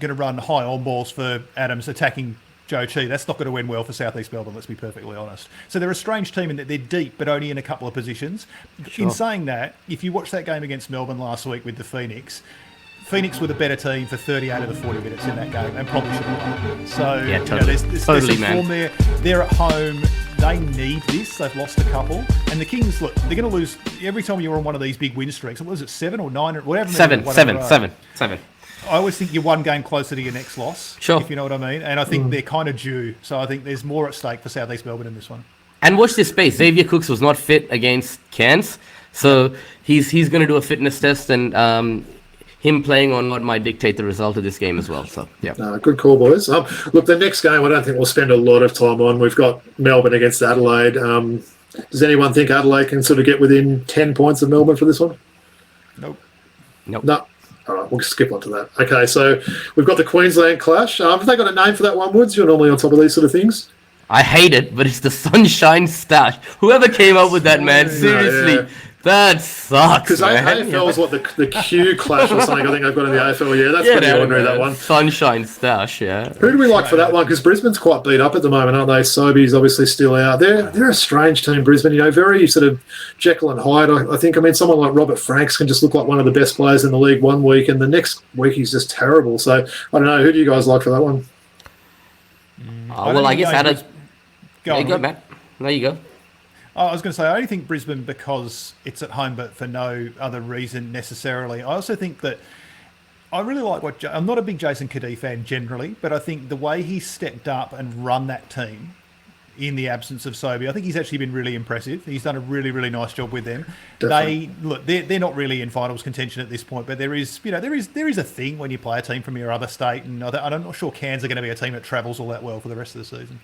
[SPEAKER 3] to run high on balls for Adams attacking Joe Chi. That's not going to end well for Southeast Melbourne, let's be perfectly honest. So they're a strange team in that they're deep, but only in a couple of positions. Sure. In saying that, if you watch that game against Melbourne last week with the Phoenix were the better team for 38 of the 40 minutes in that game and probably should have won. So
[SPEAKER 1] yeah, totally.
[SPEAKER 3] There's some form there. They're at home. they need this. They've lost a couple. And the Kings, look, they're going to lose every time you're on one of these big win streaks. What was it, 7 or 9 or whatever?
[SPEAKER 1] Seven.
[SPEAKER 3] I always think you're one game closer to your next loss,
[SPEAKER 1] sure,
[SPEAKER 3] if you know what I mean. And I think they're kind of due. So I think there's more at stake for South East Melbourne in this one.
[SPEAKER 1] And watch this space. Xavier Cooks was not fit against Cairns, so he's going to do a fitness test, and him playing on what might dictate the result of this game as well. So yeah,
[SPEAKER 2] good call, boys. Look, the next game I don't think we'll spend a lot of time on. We've got Melbourne against Adelaide. Does anyone think Adelaide can sort of get within 10 points of Melbourne for this one?
[SPEAKER 3] Nope.
[SPEAKER 2] No. All right, we'll skip on to that. Okay, so we've got the Queensland clash. Have they got a name for that one, Woods? You're normally on top of these sort of things.
[SPEAKER 1] I hate it, but it's the Sunshine Stash. Whoever came up with that, man, seriously, that sucks.
[SPEAKER 2] Because AFL is what the Q clash or something. I think I've got in the AFL. Yeah, that's pretty ordinary, that one.
[SPEAKER 1] Sunshine Stash, yeah.
[SPEAKER 2] Who do we like for that one? Because Brisbane's quite beat up at the moment, aren't they? Sobey's obviously still out. They're a strange team, Brisbane. Very sort of Jekyll and Hyde. I think. I mean, someone like Robert Franks can just look like one of the best players in the league one week, and the next week he's just terrible. So I don't know. Who do you guys like for that one?
[SPEAKER 1] I guess
[SPEAKER 3] Go on,
[SPEAKER 1] Matt. There you go.
[SPEAKER 3] I was going to say, I only think Brisbane because it's at home, but for no other reason necessarily. I also think that I really like I'm not a big Jason Kadee fan generally, but I think the way he stepped up and run that team in the absence of Sobey, I think he's actually been really impressive. He's done a really, really nice job with them. Definitely. They're not really in finals contention at this point, but there is a thing when you play a team from your other state, and I'm not sure Cairns are going to be a team that travels all that well for the rest of the season.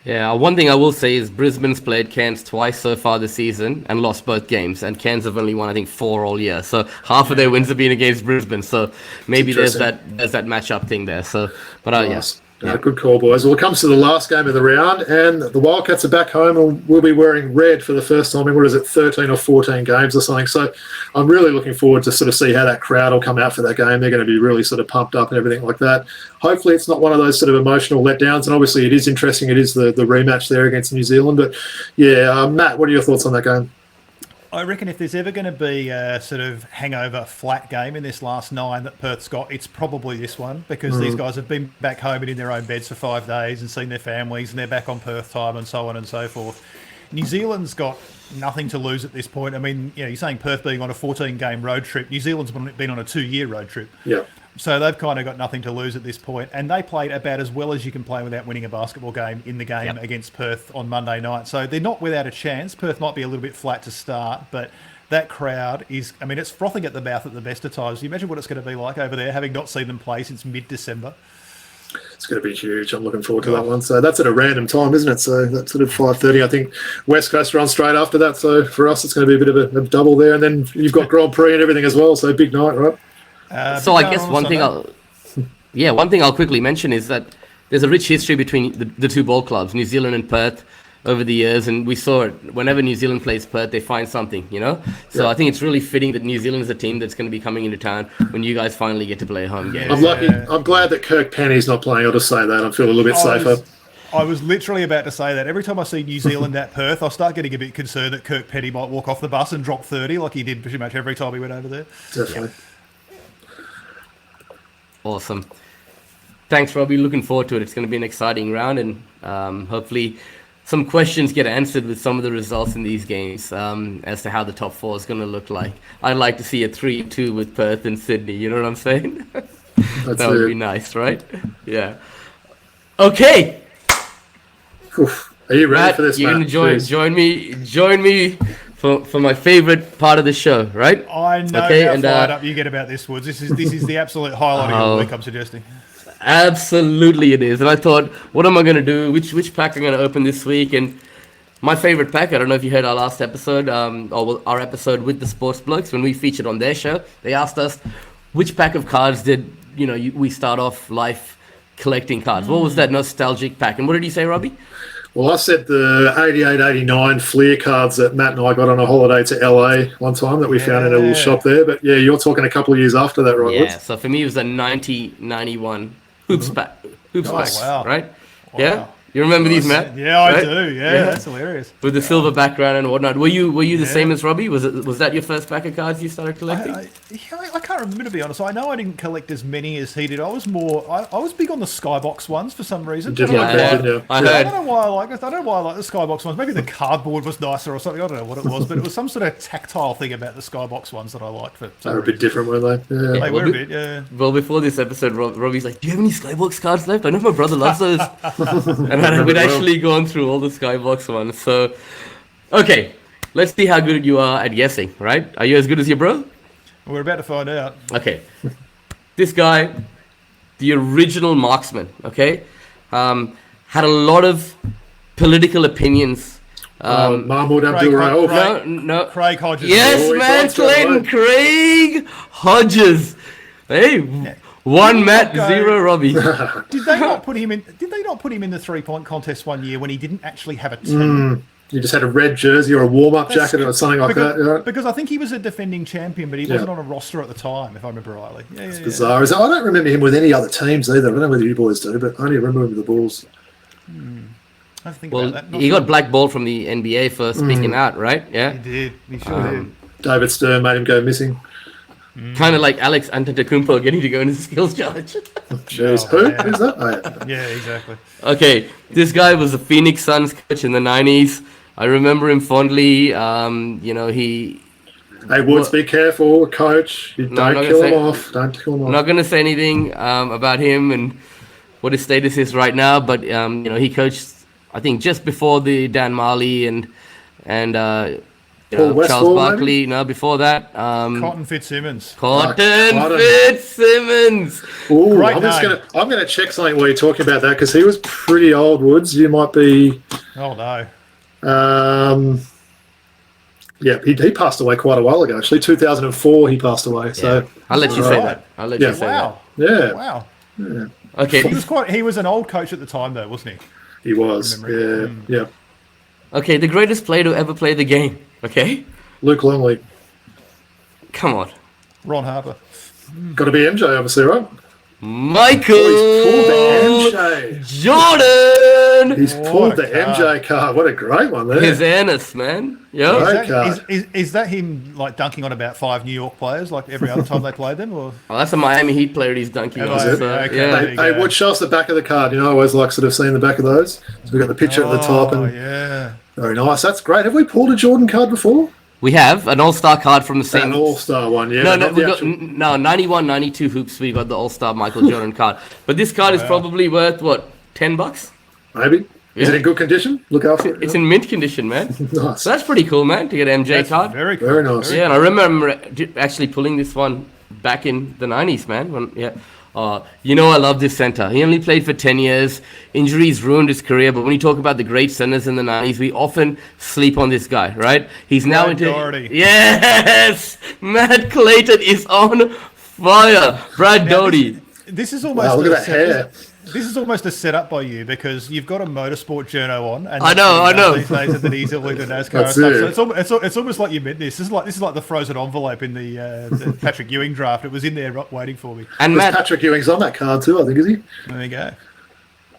[SPEAKER 1] Yeah, one thing I will say is Brisbane's played Cairns twice so far this season and lost both games, and Cairns have only won, I think, 4 all year. So half of their wins have been against Brisbane. So maybe there's that matchup thing there. So, but yes.
[SPEAKER 2] Good call, boys. Well, it comes to the last game of the round, and the Wildcats are back home and will be wearing red for the first time in, 13 or 14 games or something. So I'm really looking forward to sort of see how that crowd will come out for that game. They're going to be really sort of pumped up and everything like that. Hopefully it's not one of those sort of emotional letdowns, and obviously it is interesting. It is the rematch there against New Zealand. But, Matt, what are your thoughts on that game?
[SPEAKER 3] I reckon if there's ever going to be a sort of hangover flat game in this last 9 that Perth's got, it's probably this one, because these guys have been back home and in their own beds for 5 days and seen their families, and they're back on Perth time and so on and so forth. New Zealand's got nothing to lose at this point. I mean, you're saying Perth being on a 14-game road trip. New Zealand's been on a 2-year road trip.
[SPEAKER 2] Yeah.
[SPEAKER 3] So they've kind of got nothing to lose at this point, and they played about as well as you can play without winning a basketball game in the game against Perth on Monday night. So they're not without a chance. Perth might be a little bit flat to start, but that crowd is, I mean, it's frothing at the mouth at the best of times. Can you imagine what it's going to be like over there, having not seen them play since mid-December?
[SPEAKER 2] It's going to be huge. I'm looking forward to that one. So that's at a random time, isn't it? So that's sort of 5:30. I think West Coast runs straight after that. So for us, it's going to be a bit of a double there. And then you've got Grand Prix and everything as well. So big night, right?
[SPEAKER 1] So I guess one thing I'll quickly mention is that there's a rich history between the two ball clubs, New Zealand and Perth, over the years, and we saw it. Whenever New Zealand plays Perth, they find something, So I think it's really fitting that New Zealand is a team that's going to be coming into town when you guys finally get to play a home game.
[SPEAKER 2] I'm lucky. I'm glad that Kirk Penny's not playing. I'll just say that. I feel a little bit safer.
[SPEAKER 3] I was literally about to say that. Every time I see New Zealand at Perth, I'll start getting a bit concerned that Kirk Penny might walk off the bus and drop 30 like he did pretty much every time he went over there.
[SPEAKER 2] Definitely.
[SPEAKER 1] Awesome. Thanks, Robbie. Looking forward to it. It's going to be an exciting round, and hopefully some questions get answered with some of the results in these games as to how the top 4 is going to look like. I'd like to see a 3-2 with Perth and Sydney. You know what I'm saying? That would be nice, right? Yeah. Okay.
[SPEAKER 2] Oof. Are you ready for this,
[SPEAKER 1] You're
[SPEAKER 2] Matt?
[SPEAKER 1] going to join me for my favorite part of the show, right?
[SPEAKER 3] I know how fired up you get about this, Woods. This is the absolute highlight of your week, I'm suggesting.
[SPEAKER 1] Absolutely it is. And I thought, what am I going to do? Which pack I'm going to open this week? And my favorite pack, I don't know if you heard our last episode, or our episode with the Sports Blokes, when we featured on their show, they asked us, which pack of cards did, we start off life collecting cards? What was that nostalgic pack? And what did you say, Robbie?
[SPEAKER 2] Well, I said the 88-89 Fleer cards that Matt and I got on a holiday to LA one time that we found in a little shop there. But yeah, you're talking a couple of years after that, right?
[SPEAKER 1] Yeah, so for me it was a 90-91 Hoops pack. Hoops pack,
[SPEAKER 3] wow.
[SPEAKER 1] right?
[SPEAKER 3] Wow.
[SPEAKER 1] Yeah? You remember these, Matt?
[SPEAKER 3] Yeah, I
[SPEAKER 1] Right?
[SPEAKER 3] do. Yeah, that's hilarious.
[SPEAKER 1] With the silver background and whatnot. Were you the same as Robbie? Was that your first pack of cards you started collecting?
[SPEAKER 3] I can't remember, to be honest. I know I didn't collect as many as he did. I was big on the Skybox ones for some reason.
[SPEAKER 2] Different
[SPEAKER 1] I
[SPEAKER 2] band,
[SPEAKER 1] heard.
[SPEAKER 2] yeah.
[SPEAKER 1] I
[SPEAKER 3] I
[SPEAKER 1] heard.
[SPEAKER 3] don't know why I like it. I don't know why I like the Skybox ones. Maybe the cardboard was nicer or something. I don't know what it was, but it was some sort of tactile thing about the Skybox ones that I liked. For
[SPEAKER 2] They
[SPEAKER 3] some
[SPEAKER 2] were a bit
[SPEAKER 3] reason.
[SPEAKER 2] different, weren't they? Yeah.
[SPEAKER 3] They were a bit, yeah.
[SPEAKER 1] Well, before this episode, Robbie's like, "Do you have any Skybox cards left? I know my brother loves those." And we'd actually gone through all the Skybox ones. So, okay, let's see how good you are at guessing. Right? Are you as good as your bro?
[SPEAKER 3] We're about to find out.
[SPEAKER 1] Okay. This guy, the original marksman, okay, had a lot of political opinions.
[SPEAKER 2] Mahmoud
[SPEAKER 3] Craig
[SPEAKER 2] Abdul Rauf.
[SPEAKER 3] Hodges.
[SPEAKER 1] No.
[SPEAKER 3] Craig Hodges.
[SPEAKER 1] Yes,
[SPEAKER 2] Oh,
[SPEAKER 1] Matt
[SPEAKER 2] he's on
[SPEAKER 1] Clayton,
[SPEAKER 2] straight
[SPEAKER 1] Craig Hodges. Hey, one Matt,
[SPEAKER 3] go-
[SPEAKER 1] 0 Robbie.
[SPEAKER 3] Did they not put him in? Did they not put him in the 3-point contest one year when he didn't actually have a team?
[SPEAKER 2] You just had a red jersey or a warm-up
[SPEAKER 3] That's-
[SPEAKER 2] jacket or something like
[SPEAKER 3] because,
[SPEAKER 2] that. Yeah.
[SPEAKER 3] because I think he was a defending champion, but he wasn't on a roster at the time, if I remember rightly. Yeah.
[SPEAKER 2] Bizarre. I don't remember him with any other teams either. I don't know whether you boys do, but I only remember him with the Bulls.
[SPEAKER 3] I think
[SPEAKER 1] Well,
[SPEAKER 3] about that.
[SPEAKER 1] he got blackballed from the NBA for speaking out, right? Yeah.
[SPEAKER 3] He did. He sure did.
[SPEAKER 2] David Stern made him go missing.
[SPEAKER 1] Kind of like Alex Antetokounmpo getting to go into the skills challenge.
[SPEAKER 2] Jeez.
[SPEAKER 3] Oh,
[SPEAKER 2] Who?
[SPEAKER 3] man.
[SPEAKER 2] Who's that? Oh, yeah.
[SPEAKER 3] Yeah, exactly.
[SPEAKER 1] Okay, this guy was a Phoenix Suns coach in the 90s. I remember him fondly. He...
[SPEAKER 2] Hey, Woods, be careful, coach. You
[SPEAKER 1] No, I'm
[SPEAKER 2] don't
[SPEAKER 1] not
[SPEAKER 2] kill
[SPEAKER 1] gonna
[SPEAKER 2] him
[SPEAKER 1] say-
[SPEAKER 2] off. Don't kill him
[SPEAKER 1] I'm
[SPEAKER 2] off.
[SPEAKER 1] not going to say anything about him and what his status is right now, but he coached, I think, just before the Dan Marley and
[SPEAKER 2] Paul Westphal,
[SPEAKER 1] Charles
[SPEAKER 2] maybe?
[SPEAKER 1] Barkley. No, before that,
[SPEAKER 3] Cotton Fitzsimmons.
[SPEAKER 1] Cotton
[SPEAKER 2] Cotton.
[SPEAKER 1] Fitzsimmons.
[SPEAKER 2] Ooh,
[SPEAKER 3] Great
[SPEAKER 2] I'm gonna check something while you're talking about that because he was pretty old. Woods, you might be.
[SPEAKER 3] Oh no.
[SPEAKER 2] Yeah, he passed away quite a while ago. Actually, 2004 he passed away. So
[SPEAKER 1] I'll let you say
[SPEAKER 3] Right.
[SPEAKER 1] that. I'll let
[SPEAKER 2] Yeah.
[SPEAKER 1] you say
[SPEAKER 3] Wow.
[SPEAKER 2] yeah,
[SPEAKER 3] Wow.
[SPEAKER 1] that. Okay.
[SPEAKER 3] He was an old coach at the time, though, wasn't he?
[SPEAKER 2] he was. Yeah,
[SPEAKER 3] Remember.
[SPEAKER 2] yeah.
[SPEAKER 1] Okay, the greatest player to ever play the game. Okay?
[SPEAKER 2] Luke Longley.
[SPEAKER 1] Come on.
[SPEAKER 3] Ron Harper.
[SPEAKER 2] Got to be MJ, obviously, right?
[SPEAKER 1] Michael
[SPEAKER 2] Oh, he's pulled the MJ.
[SPEAKER 1] Jordan.
[SPEAKER 2] He's pulled
[SPEAKER 3] a
[SPEAKER 2] the
[SPEAKER 3] card.
[SPEAKER 2] MJ card. What a great one there.
[SPEAKER 1] His anus, man. Yo.
[SPEAKER 2] Right.
[SPEAKER 3] Is that,
[SPEAKER 2] card.
[SPEAKER 3] is that him like dunking on about 5 New York players like every other time they played them? Or
[SPEAKER 1] Oh, that's a Miami Heat player he's dunking
[SPEAKER 3] Oh,
[SPEAKER 1] on.
[SPEAKER 3] is it?
[SPEAKER 1] So,
[SPEAKER 3] Okay.
[SPEAKER 1] yeah.
[SPEAKER 3] There
[SPEAKER 2] Hey,
[SPEAKER 3] you
[SPEAKER 2] hey,
[SPEAKER 3] go.
[SPEAKER 2] Wood, show us the back of the card. You know, I always like sort of seeing the back of those. So we've got the picture at the top, and
[SPEAKER 3] yeah.
[SPEAKER 2] very nice. That's great. Have we pulled a Jordan card before?
[SPEAKER 1] We have an all-star card from the same...
[SPEAKER 2] An All-Star one, yeah.
[SPEAKER 1] No,
[SPEAKER 2] but
[SPEAKER 1] no,
[SPEAKER 2] not
[SPEAKER 1] we
[SPEAKER 2] the
[SPEAKER 1] got,
[SPEAKER 2] actual-
[SPEAKER 1] no, 91, 92 hoops, we got the all-star Michael Jordan card. But this card is probably worth, what, $10?
[SPEAKER 2] Maybe. Is
[SPEAKER 1] Yeah.
[SPEAKER 2] it in good condition? Look after it.
[SPEAKER 1] It's in mint condition, man.
[SPEAKER 2] Nice.
[SPEAKER 1] So that's pretty cool, man, to get an MJ
[SPEAKER 3] That's
[SPEAKER 1] card.
[SPEAKER 3] very cool.
[SPEAKER 2] Very nice.
[SPEAKER 1] Yeah, and I remember actually pulling this one back in the 90s, man. I love this center. He only played for 10 years. Injuries ruined his career, but when you talk about the great centers in the 90s, we often sleep on this guy, right? He's now
[SPEAKER 3] Brad
[SPEAKER 1] into...
[SPEAKER 3] Doherty.
[SPEAKER 1] Yes! Matt Clayton is on fire. Brad Doherty.
[SPEAKER 3] This is almost
[SPEAKER 2] Wow, look at that
[SPEAKER 3] a
[SPEAKER 2] hair.
[SPEAKER 3] This is almost a setup by you because you've got a motorsport journo on. And
[SPEAKER 1] I know.
[SPEAKER 3] These days at the diesel with the NASCAR
[SPEAKER 2] That's
[SPEAKER 3] and
[SPEAKER 2] it.
[SPEAKER 3] stuff. So it's almost like you meant this. This is like the frozen envelope in the Patrick Ewing draft. It was in there waiting for me.
[SPEAKER 1] And
[SPEAKER 2] There's
[SPEAKER 1] Matt...
[SPEAKER 2] Patrick Ewing's on that card too, I think, is he?
[SPEAKER 3] There you go.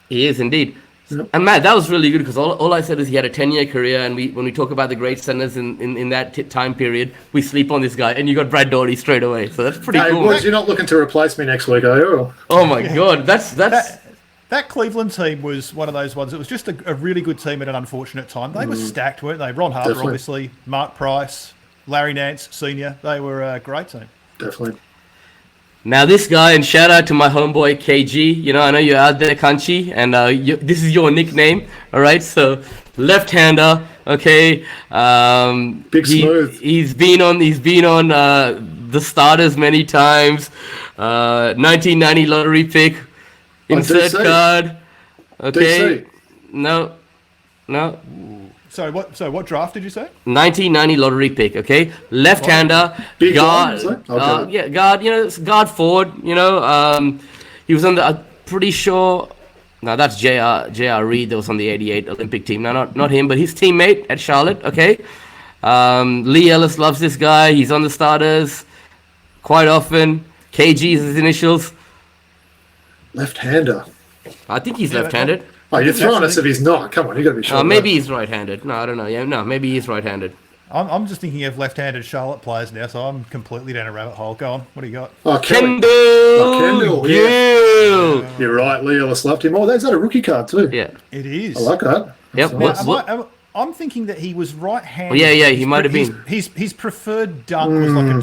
[SPEAKER 1] He is indeed.
[SPEAKER 2] Yep.
[SPEAKER 1] And Matt, that was really good because all I said is he had a 10-year career, and when we talk about the great centers in that time period, we sleep on this guy, and you got Brad Doherty straight away. So that's pretty
[SPEAKER 2] Hey,
[SPEAKER 1] cool.
[SPEAKER 2] boys, you're not looking to replace me next week, are you?
[SPEAKER 1] Oh my God, that's
[SPEAKER 3] That Cleveland team was one of those ones. It was just a really good team at an unfortunate time. They were stacked, weren't they? Ron Harper,
[SPEAKER 2] Definitely.
[SPEAKER 3] obviously, Mark Price, Larry Nance, Senior. They were a great team.
[SPEAKER 2] Definitely.
[SPEAKER 1] now this guy, and shout out to my homeboy KG. You know, I know you're out there, Kanchi, and this is your nickname. All right, so left-hander. Okay,
[SPEAKER 2] Big smooth.
[SPEAKER 1] He's been on the starters many times. 1990 lottery pick. Insert
[SPEAKER 2] DC.
[SPEAKER 1] card. Okay.
[SPEAKER 2] DC.
[SPEAKER 1] No.
[SPEAKER 3] So what draft did you say?
[SPEAKER 1] 1990 lottery pick. Okay. Left-hander.
[SPEAKER 2] Big
[SPEAKER 1] guard.
[SPEAKER 2] arm, is it? Okay.
[SPEAKER 1] Yeah, guard. You know, it's guard forward. You know, he was on the. I'm pretty sure. No, that's J.R. Reed that was on the '88 Olympic team. No, not him, but his teammate at Charlotte. Okay. Lee Ellis loves this guy. He's on the starters quite often. KG is his initials.
[SPEAKER 2] Left-hander.
[SPEAKER 1] I think he's
[SPEAKER 3] Yeah,
[SPEAKER 1] left-handed.
[SPEAKER 2] Oh, you're throwing us if he's not. Come on, you got to be sure.
[SPEAKER 1] Maybe he's right-handed. No, I don't know. Yeah, no, maybe he's right-handed.
[SPEAKER 3] I'm just thinking of left-handed Charlotte players now, so I'm completely down a rabbit hole. Go on, what do you got?
[SPEAKER 2] Oh,
[SPEAKER 1] Kendall!
[SPEAKER 2] Kendall, yeah. You're right, Lee Ellis loved him. Oh, that's a rookie card too.
[SPEAKER 1] Yeah.
[SPEAKER 3] It is.
[SPEAKER 2] I like that.
[SPEAKER 1] Yep.
[SPEAKER 3] Now, I'm thinking that he was right-handed.
[SPEAKER 1] Yeah, he might have been.
[SPEAKER 3] His preferred dunk was like a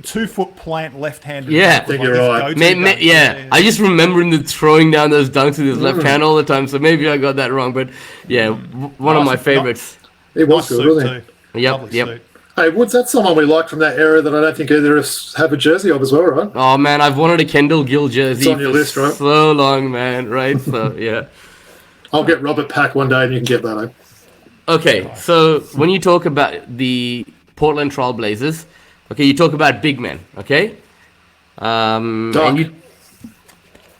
[SPEAKER 3] 2-foot plant left-handed.
[SPEAKER 1] Yeah.
[SPEAKER 3] dunk.
[SPEAKER 2] I think you're right.
[SPEAKER 1] Yeah, I just remember him throwing down those dunks with his left hand all the time, so maybe I got that wrong. But yeah, one of my favorites.
[SPEAKER 2] He was good, wasn't
[SPEAKER 3] he?
[SPEAKER 1] Yep.
[SPEAKER 3] Suit.
[SPEAKER 2] Hey, Woods, that's someone we like from that era that I don't think either of us have a jersey of as well, right?
[SPEAKER 1] Oh man, I've wanted a Kendall Gill jersey
[SPEAKER 2] It's on your
[SPEAKER 1] for
[SPEAKER 2] list, right?
[SPEAKER 1] so long, man. Right? So yeah.
[SPEAKER 2] I'll get Robert Pack one day and you can get that, eh?
[SPEAKER 1] Okay, so when you talk about the Portland Trail Blazers, okay, you talk about big men, okay?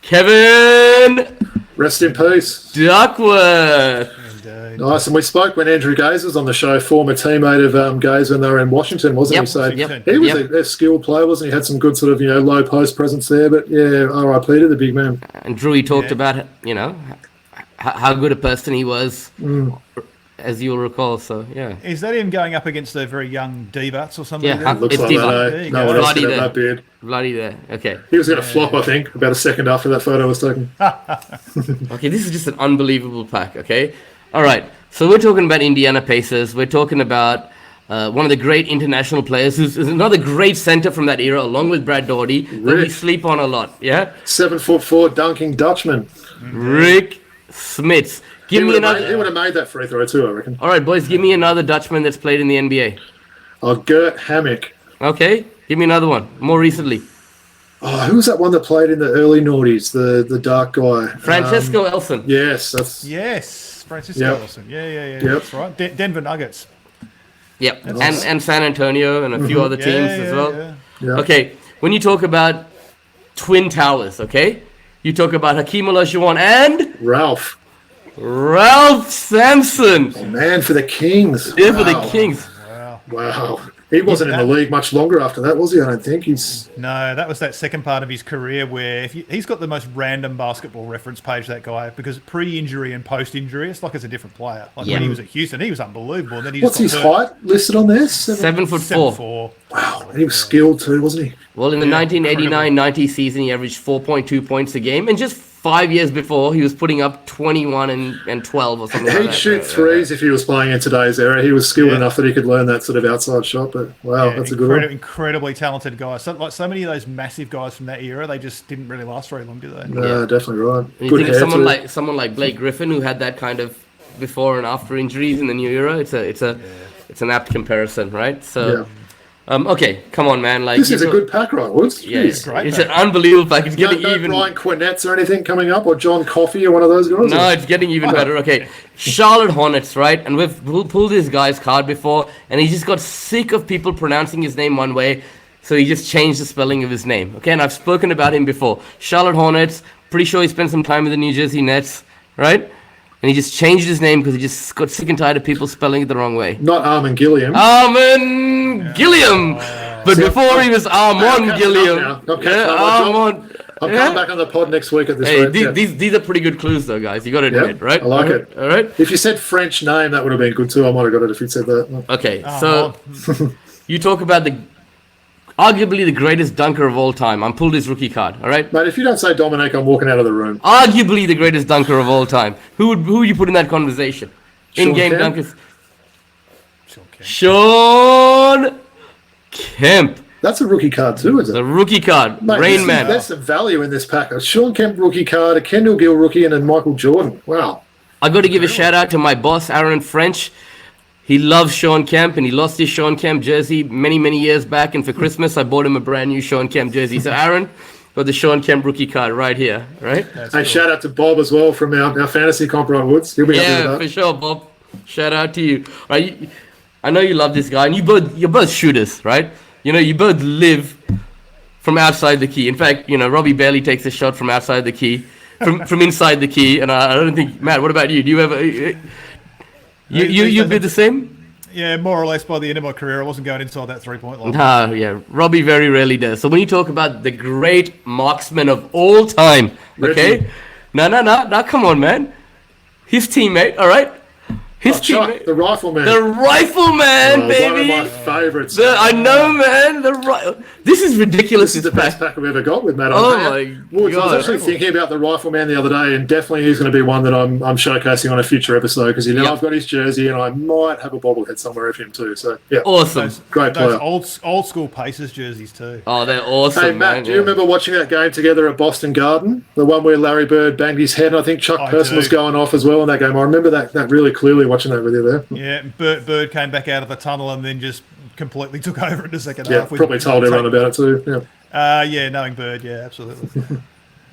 [SPEAKER 1] Kevin
[SPEAKER 2] Rest in peace.
[SPEAKER 1] Duckworth.
[SPEAKER 2] Nice, and we spoke when Andrew Gaze was on the show, former teammate of Gaze when they were in Washington, wasn't he? So he was a skilled player, wasn't he? Had some good sort of, low post presence there, but yeah, RIP to the big man.
[SPEAKER 1] And Drewy talked about, how good a person he was, as you'll recall, so yeah.
[SPEAKER 3] Is that him going up against a very young D-Bats or something?
[SPEAKER 1] Yeah,
[SPEAKER 2] Looks
[SPEAKER 1] it's
[SPEAKER 2] like that, eh? No one else could have that beard.
[SPEAKER 1] Bloody there, okay.
[SPEAKER 2] He was going to flop, I think, about a second after that photo was taken.
[SPEAKER 1] Okay, this is just an unbelievable pack, okay? All right, so we're talking about Indiana Pacers. We're talking about one of the great international players who's another great center from that era, along with Brad Daugherty, that we sleep on a lot, yeah?
[SPEAKER 2] 7'4" dunking Dutchman.
[SPEAKER 1] Rick Smits. He would
[SPEAKER 2] have made that free throw too, I reckon.
[SPEAKER 1] All right, boys, give me another Dutchman that's played in the NBA.
[SPEAKER 2] Oh, Gert Hammock.
[SPEAKER 1] Okay, give me another one, more recently.
[SPEAKER 2] Oh, who was that one that played in the early noughties, the dark guy?
[SPEAKER 1] Francesco Elson.
[SPEAKER 2] Yes,
[SPEAKER 3] Francisco Elson. Yeah. That's right. Denver Nuggets.
[SPEAKER 1] Yep, and San Antonio and a few other teams as well.
[SPEAKER 2] Yeah.
[SPEAKER 1] Okay, when you talk about Twin Towers, okay, you talk about Hakeem Olajuwon and
[SPEAKER 2] Ralph
[SPEAKER 1] Sampson.
[SPEAKER 2] Oh, man, for the Kings.
[SPEAKER 1] Yeah, for the Kings.
[SPEAKER 2] Wow. He wasn't in the league much longer after that, was he? I don't think.
[SPEAKER 3] No, that was that second part of his career where he's got the most random basketball reference page, that guy, because pre-injury and post-injury, it's like it's a different player. Like when he was at Houston, he was unbelievable. And then
[SPEAKER 2] what's his height listed on there?
[SPEAKER 1] 7'4".
[SPEAKER 2] Wow, he was skilled too, wasn't he?
[SPEAKER 1] Well, in the 1989-90 season, he averaged 4.2 points a game, and just 5 years before, he was putting up 21 and 12 or something like that.
[SPEAKER 2] He'd shoot threes if he was playing in today's era. He was skilled enough that he could learn that sort of outside shot, but wow, that's a good one.
[SPEAKER 3] Incredibly talented guy. So many of those massive guys from that era, they just didn't really last very long, did they?
[SPEAKER 2] No, definitely right.
[SPEAKER 1] And you think of someone like Blake Griffin, who had that kind of before and after injuries in the new era. It's an apt comparison, right? So. Okay, come on, man. Like
[SPEAKER 2] this is a good pack, right, Woods?
[SPEAKER 1] Yeah, it's an unbelievable pack. It's getting even.
[SPEAKER 2] Ryan Quinnett's or anything coming up, or John Coffey or one of those guys?
[SPEAKER 1] No, it's getting even better. Okay, Charlotte Hornets, right? And we've pulled this guy's card before, and he just got sick of people pronouncing his name one way, so he just changed the spelling of his name. Okay, and I've spoken about him before. Charlotte Hornets. Pretty sure he spent some time with the New Jersey Nets, right? And he just changed his name because he just got sick and tired of people spelling it the wrong way.
[SPEAKER 2] Not Armin Gilliam.
[SPEAKER 1] Gilliam! But before he was Armon Gilliam.
[SPEAKER 2] I'm coming back on the pod next week at this rate.
[SPEAKER 1] These are pretty good clues, though, guys. You got to admit, right?
[SPEAKER 2] I like it.
[SPEAKER 1] All right.
[SPEAKER 2] If you said French name, that would have been good too. I might have got it if you'd said that.
[SPEAKER 1] Okay, so you talk about arguably the greatest dunker of all time. I'm pulled his rookie card, all right?
[SPEAKER 2] Mate, if you don't say Dominic, I'm walking out of the room.
[SPEAKER 1] Arguably the greatest dunker of all time. Who would you put in that conversation? In-game dunkers. Sean Kemp.
[SPEAKER 2] That's a rookie card too, isn't it?
[SPEAKER 1] The rookie card.
[SPEAKER 2] Mate,
[SPEAKER 1] Rain Man.
[SPEAKER 2] That's the value in this pack. A Sean Kemp rookie card, a Kendall Gill rookie, and a Michael Jordan. Wow.
[SPEAKER 1] I got to give a shout out to my boss, Aaron French. He loves Sean Kemp, and he lost his Sean Kemp jersey many, many years back. And for Christmas, I bought him a brand new Sean Kemp jersey. So, Aaron, got the Sean Kemp rookie card right here, right?
[SPEAKER 2] Hey, shout out to Bob as well from our fantasy comp, right, Woods? He'll be happy with that.
[SPEAKER 1] For sure, Bob. Shout out to you. Right, I know you love this guy, and you're both shooters, right? You both live from outside the key. In fact, Robbie barely takes a shot from outside the key, from inside the key. And I don't think, Matt, what about you? Do you ever... You be the same?
[SPEAKER 3] Yeah, more or less by the end of my career, I wasn't going inside that 3-point line.
[SPEAKER 1] No, yeah. Robbie very rarely does. So when you talk about the great marksman of all time, okay? No, come on, man. his teammate, all right? His
[SPEAKER 2] Chuck,
[SPEAKER 1] teammate.
[SPEAKER 2] the rifleman.
[SPEAKER 1] The rifleman, baby.
[SPEAKER 2] One of my favourites.
[SPEAKER 1] I know, man. This is ridiculous.
[SPEAKER 2] This is the best pack we've ever got with Matt.
[SPEAKER 1] Oh my
[SPEAKER 2] Woods,
[SPEAKER 1] God.
[SPEAKER 2] I was actually thinking about the rifleman the other day, and definitely he's going to be one that I'm showcasing on a future episode because I've got his jersey, and I might have a bobblehead somewhere of him too. So yeah,
[SPEAKER 1] awesome.
[SPEAKER 2] Great player.
[SPEAKER 3] Those old school Pacers jerseys too.
[SPEAKER 1] Oh, they're awesome.
[SPEAKER 2] Hey Matt,
[SPEAKER 1] man.
[SPEAKER 2] do you remember watching that game together at Boston Garden? The one where Larry Bird banged his head, and I think Chuck Person was going off as well in that game. I remember that really clearly watching that with you there.
[SPEAKER 3] Yeah, Bird came back out of the tunnel and then just completely took over in the second
[SPEAKER 2] Yeah,
[SPEAKER 3] half.
[SPEAKER 2] probably told everyone about it too.
[SPEAKER 3] Yeah, knowing Bird, yeah, absolutely.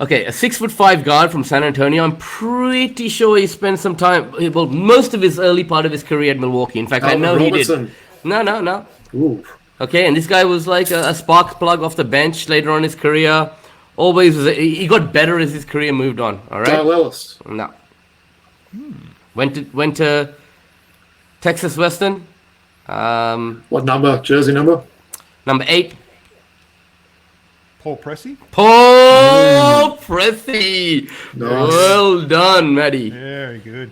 [SPEAKER 1] Okay, a 6'5" guard from San Antonio. I'm pretty sure he spent some time, well, most of his early part of his career at Milwaukee. In fact, I know
[SPEAKER 2] Robertson.
[SPEAKER 1] he did. No.
[SPEAKER 2] Ooh.
[SPEAKER 1] Okay, and this guy was like a spark plug off the bench later on in his career. Always he got better as his career moved on. All right.
[SPEAKER 2] Dale Ellis.
[SPEAKER 1] No. Went to Texas Western.
[SPEAKER 2] What number? Jersey number?
[SPEAKER 1] Number 8.
[SPEAKER 3] Paul Pressey?
[SPEAKER 1] Paul Pressey.
[SPEAKER 2] Nice.
[SPEAKER 1] Well done, Matty.
[SPEAKER 3] Very good.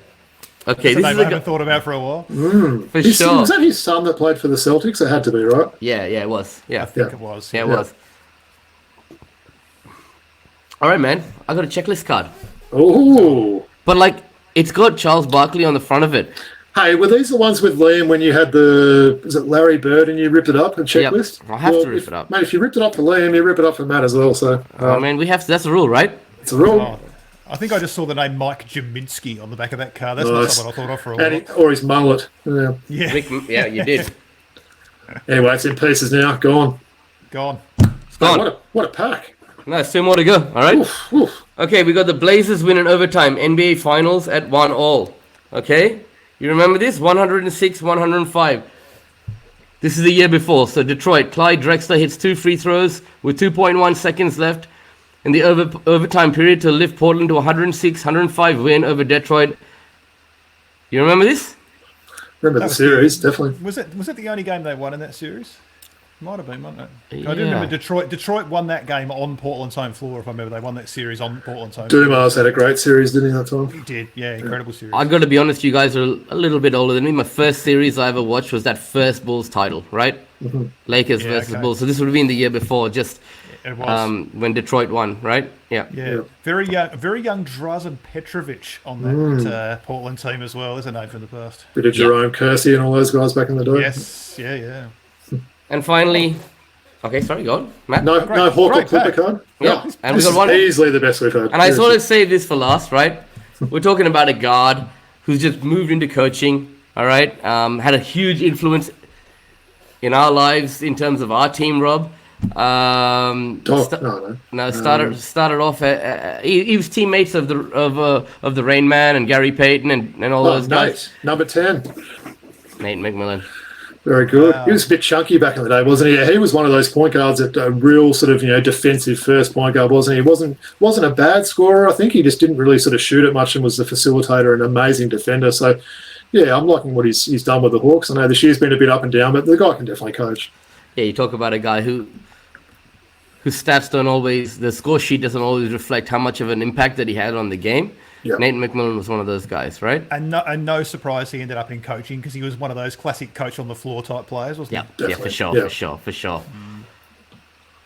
[SPEAKER 1] Okay,
[SPEAKER 3] That's
[SPEAKER 1] this
[SPEAKER 3] a
[SPEAKER 1] is
[SPEAKER 3] name I
[SPEAKER 1] a
[SPEAKER 3] haven't thought about for a while.
[SPEAKER 1] for sure.
[SPEAKER 2] Was that his son that played for the Celtics? It had to be, right?
[SPEAKER 1] Yeah, it was. Yeah,
[SPEAKER 3] I think it was.
[SPEAKER 1] yeah, it was. All right, man. I got a checklist card,
[SPEAKER 2] Oh.
[SPEAKER 1] but like it's got Charles Barkley on the front of it.
[SPEAKER 2] Hey, were these the ones with Liam when you had is it Larry Bird and you ripped it up, a checklist?
[SPEAKER 1] Yep. I have to rip it up.
[SPEAKER 2] Mate, if you ripped it up for Liam, you rip it up for Matt as well, so...
[SPEAKER 1] I mean, we have to. That's the rule, right?
[SPEAKER 2] It's a rule.
[SPEAKER 3] Oh, I think I just saw the name Mike Jaminski on the back of that car. That's not someone I thought of for a while.
[SPEAKER 2] Or his mullet. Yeah.
[SPEAKER 3] Yeah,
[SPEAKER 1] You did.
[SPEAKER 2] Anyway, it's in pieces now. Gone.
[SPEAKER 3] gone.
[SPEAKER 1] It's gone.
[SPEAKER 2] Hey, what a pack.
[SPEAKER 1] No, there's 2 more to go. All right.
[SPEAKER 2] Oof, oof.
[SPEAKER 1] Okay, we got the Blazers win in overtime. NBA Finals at 1-1. Okay, you remember this? 106-105. This is the year before. So Detroit, Clyde Drexler hits 2 free throws with 2.1 seconds left in the overtime period to lift Portland to 106-105 win over Detroit. You remember this?
[SPEAKER 2] Remember the series, definitely.
[SPEAKER 3] Was it the only game they won in that series? Might have been, wasn't it?
[SPEAKER 1] Yeah.
[SPEAKER 3] I do remember Detroit won that game on Portland's home floor. If I remember, they won that series on Portland's home floor.
[SPEAKER 2] Dumas had a great series, didn't he, that time?
[SPEAKER 3] He did, yeah, incredible series.
[SPEAKER 1] I got to be honest, you guys are a little bit older than me. My first series I ever watched was that first Bulls title, right?
[SPEAKER 2] Mm-hmm.
[SPEAKER 1] Lakers versus Bulls. So this would have been the year before, just
[SPEAKER 3] It was.
[SPEAKER 1] when Detroit won, right? Yeah.
[SPEAKER 3] Yeah, very young Drazen Petrovic on that Portland team as well. There's a name from the past.
[SPEAKER 2] Bit of Jerome Kersey and all those guys back in the day.
[SPEAKER 3] Yes, yeah.
[SPEAKER 1] And finally, okay, sorry, go on, Matt.
[SPEAKER 2] No Hawk or
[SPEAKER 3] great
[SPEAKER 2] Clipper
[SPEAKER 3] pack.
[SPEAKER 2] card?
[SPEAKER 1] Yeah,
[SPEAKER 2] No.
[SPEAKER 1] and we
[SPEAKER 2] This
[SPEAKER 1] got one.
[SPEAKER 2] is easily the best we've had.
[SPEAKER 1] And I sort of saved this for last, right? We're talking about a guard who's just moved into coaching, all right? Had a huge influence in our lives in terms of our team, Rob. Started off. He was teammates of the Rain Man and Gary Payton and all those guys.
[SPEAKER 2] Nate, number 10.
[SPEAKER 1] Nate McMillan.
[SPEAKER 2] Very good. He was a bit chunky back in the day, wasn't he? Yeah, he was one of those point guards that a real sort of defensive first point guard, wasn't he? Wasn't a bad scorer. I think he just didn't really sort of shoot it much and was the facilitator and amazing defender. So, yeah, I'm liking what he's done with the Hawks. I know this year's been a bit up and down, but the guy can definitely coach.
[SPEAKER 1] Yeah, you talk about a guy whose stats don't always, the score sheet doesn't always reflect how much of an impact that he had on the game. Yep. Nate McMillan was one of those guys, right?
[SPEAKER 3] And no surprise he ended up in coaching because he was one of those classic coach on the floor type players, wasn't he?
[SPEAKER 1] Yeah, for sure.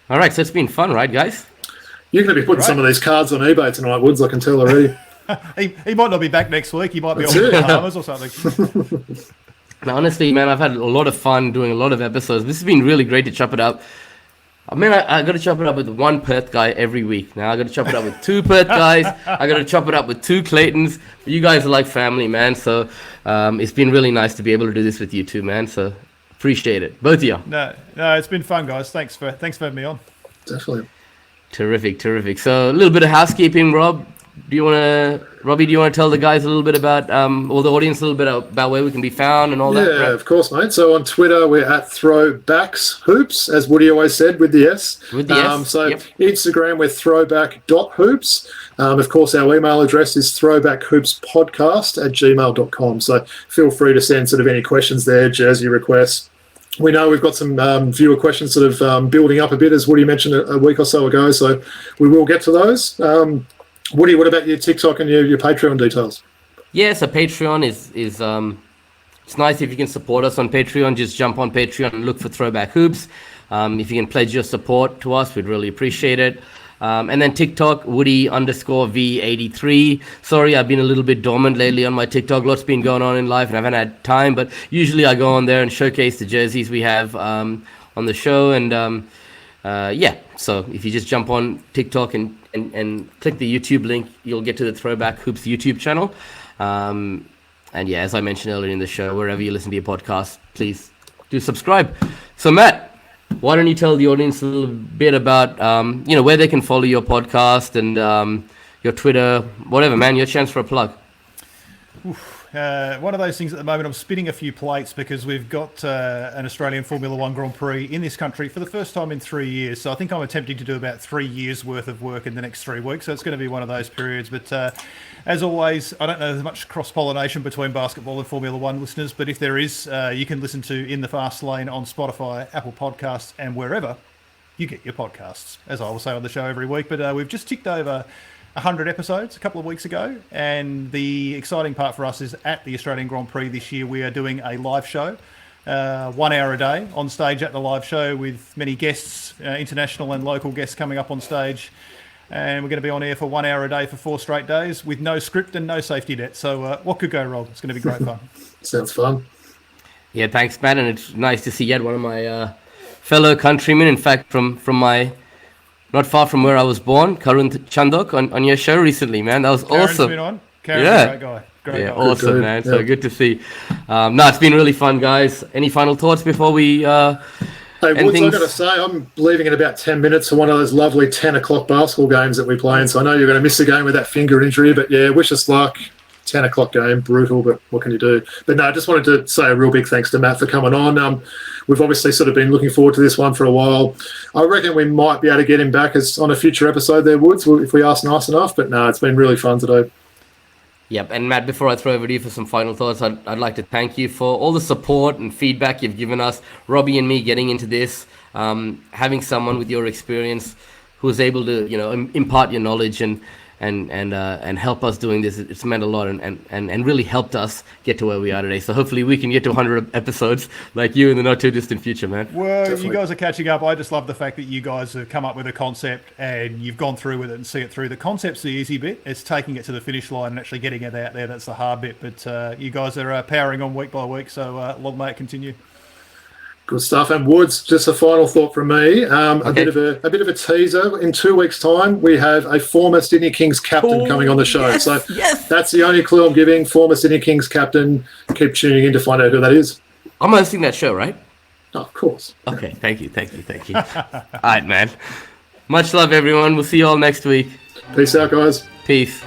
[SPEAKER 1] All right, so it's been fun, right, guys?
[SPEAKER 2] You're going to be putting some of these cards on eBay tonight, Woods, I can tell already.
[SPEAKER 3] he might not be back next week. He might be on the Bahamas or something.
[SPEAKER 1] Now, honestly, man, I've had a lot of fun doing a lot of episodes. This has been really great to chop it up. I mean, I got to chop it up with one Perth guy every week. Now I got to chop it up with 2 Perth guys. I got to chop it up with 2 Claytons. You guys are like family, man. So it's been really nice to be able to do this with you two, man. So appreciate it, both of you.
[SPEAKER 3] No, it's been fun, guys. Thanks for having me on.
[SPEAKER 2] Definitely.
[SPEAKER 1] Terrific. So a little bit of housekeeping, Rob. Robbie, do you want to tell the guys a little bit about, or the audience a little bit about where we can be found and all that?
[SPEAKER 2] Yeah,
[SPEAKER 1] right?
[SPEAKER 2] of course, mate. So on Twitter, we're at Throwbacks Hoops, as Woody always said, with the S.
[SPEAKER 1] With the S,
[SPEAKER 2] So
[SPEAKER 1] yep.
[SPEAKER 2] Instagram, we're throwback.hoops. Of course, our email address is throwbackhoopspodcast@gmail.com. So feel free to send sort of any questions there, jersey requests. We know we've got some viewer questions sort of building up a bit, as Woody mentioned a week or so ago. So we will get to those. Woody, what about your TikTok and your Patreon details?
[SPEAKER 1] Yeah, so Patreon is it's nice if you can support us on Patreon. Just jump on Patreon and look for Throwback Hoops. If you can pledge your support to us, we'd really appreciate it. And then TikTok, Woody_V83. Sorry, I've been a little bit dormant lately on my TikTok. Lots been going on in life and I haven't had time, but usually I go on there and showcase the jerseys we have on the show. And yeah, so if you just jump on TikTok and click the YouTube link, you'll get to the Throwback Hoops YouTube channel. And yeah, as I mentioned earlier in the show, wherever you listen to your podcast, please do subscribe. So Matt, why don't you tell the audience a little bit about, where they can follow your podcast and your Twitter, whatever, man, your chance for a plug.
[SPEAKER 3] One of those things at the moment, I'm spinning a few plates because we've got an Australian Formula One Grand Prix in this country for the first time in 3 years. So I think I'm attempting to do about 3 years worth of work in the next 3 weeks. So it's going to be one of those periods. But as always, I don't know there's much cross-pollination between basketball and Formula One listeners. But if there is, you can listen to In the Fast Lane on Spotify, Apple Podcasts, and wherever you get your podcasts, as I will say on the show every week. But we've just ticked over 100 episodes a couple of weeks ago, and the exciting part for us is at the Australian Grand Prix this year we are doing a live show, 1 hour a day on stage at the live show with many guests, international and local guests coming up on stage, and we're going to be on air for 1 hour a day for 4 straight days with no script and no safety net. So what could go wrong? It's going to be great fun.
[SPEAKER 2] Sounds fun.
[SPEAKER 1] Yeah, thanks, Matt, and it's nice to see yet one of my fellow countrymen, in fact from my not far from where I was born, Karun Chandok, on your show recently, man. That was awesome.
[SPEAKER 3] Been on. Karen's a great guy. Great guy.
[SPEAKER 1] Awesome, man. So good to see. No, it's been really fun, guys. Any final thoughts before we
[SPEAKER 2] Hey, Woods, I've got to say, I'm leaving in about 10 minutes for one of those lovely 10 o'clock basketball games that we're playing. So I know you're going to miss the game with that finger injury, but yeah, wish us luck. 10 o'clock game, brutal, but what can you do? But no, I just wanted to say a real big thanks to Matt for coming on. We've obviously sort of been looking forward to this one for a while. I reckon we might be able to get him back as on a future episode there, Woods, if we ask nice enough. But no, it's been really fun today.
[SPEAKER 1] Yep, and Matt, before I throw over to you for some final thoughts, I'd like to thank you for all the support and feedback you've given us, Robbie and me getting into this, having someone with your experience who's able to, impart your knowledge and help us doing this. It's meant a lot and really helped us get to where we are today. So hopefully we can get to 100 episodes like you in the not too distant future, man.
[SPEAKER 3] Well, definitely. You guys are catching up. I just love the fact that you guys have come up with a concept and you've gone through with it and see it through. The concept's the easy bit. It's taking it to the finish line and actually getting it out there. That's the hard bit. But you guys are powering on week by week. So long may it continue.
[SPEAKER 2] Good stuff. And Woods, just a final thought from me.
[SPEAKER 1] Okay.
[SPEAKER 2] A bit of a teaser. In 2 weeks' time, we have a former Sydney Kings captain coming on the show.
[SPEAKER 1] Yes,
[SPEAKER 2] so
[SPEAKER 1] yes.
[SPEAKER 2] That's the only clue I'm giving. Former Sydney Kings captain. Keep tuning in to find out who that is.
[SPEAKER 1] I'm hosting that show, right?
[SPEAKER 2] Oh, of course.
[SPEAKER 1] Okay, thank you. All right, man. Much love, everyone. We'll see you all next week.
[SPEAKER 2] Peace out, guys.
[SPEAKER 1] Peace.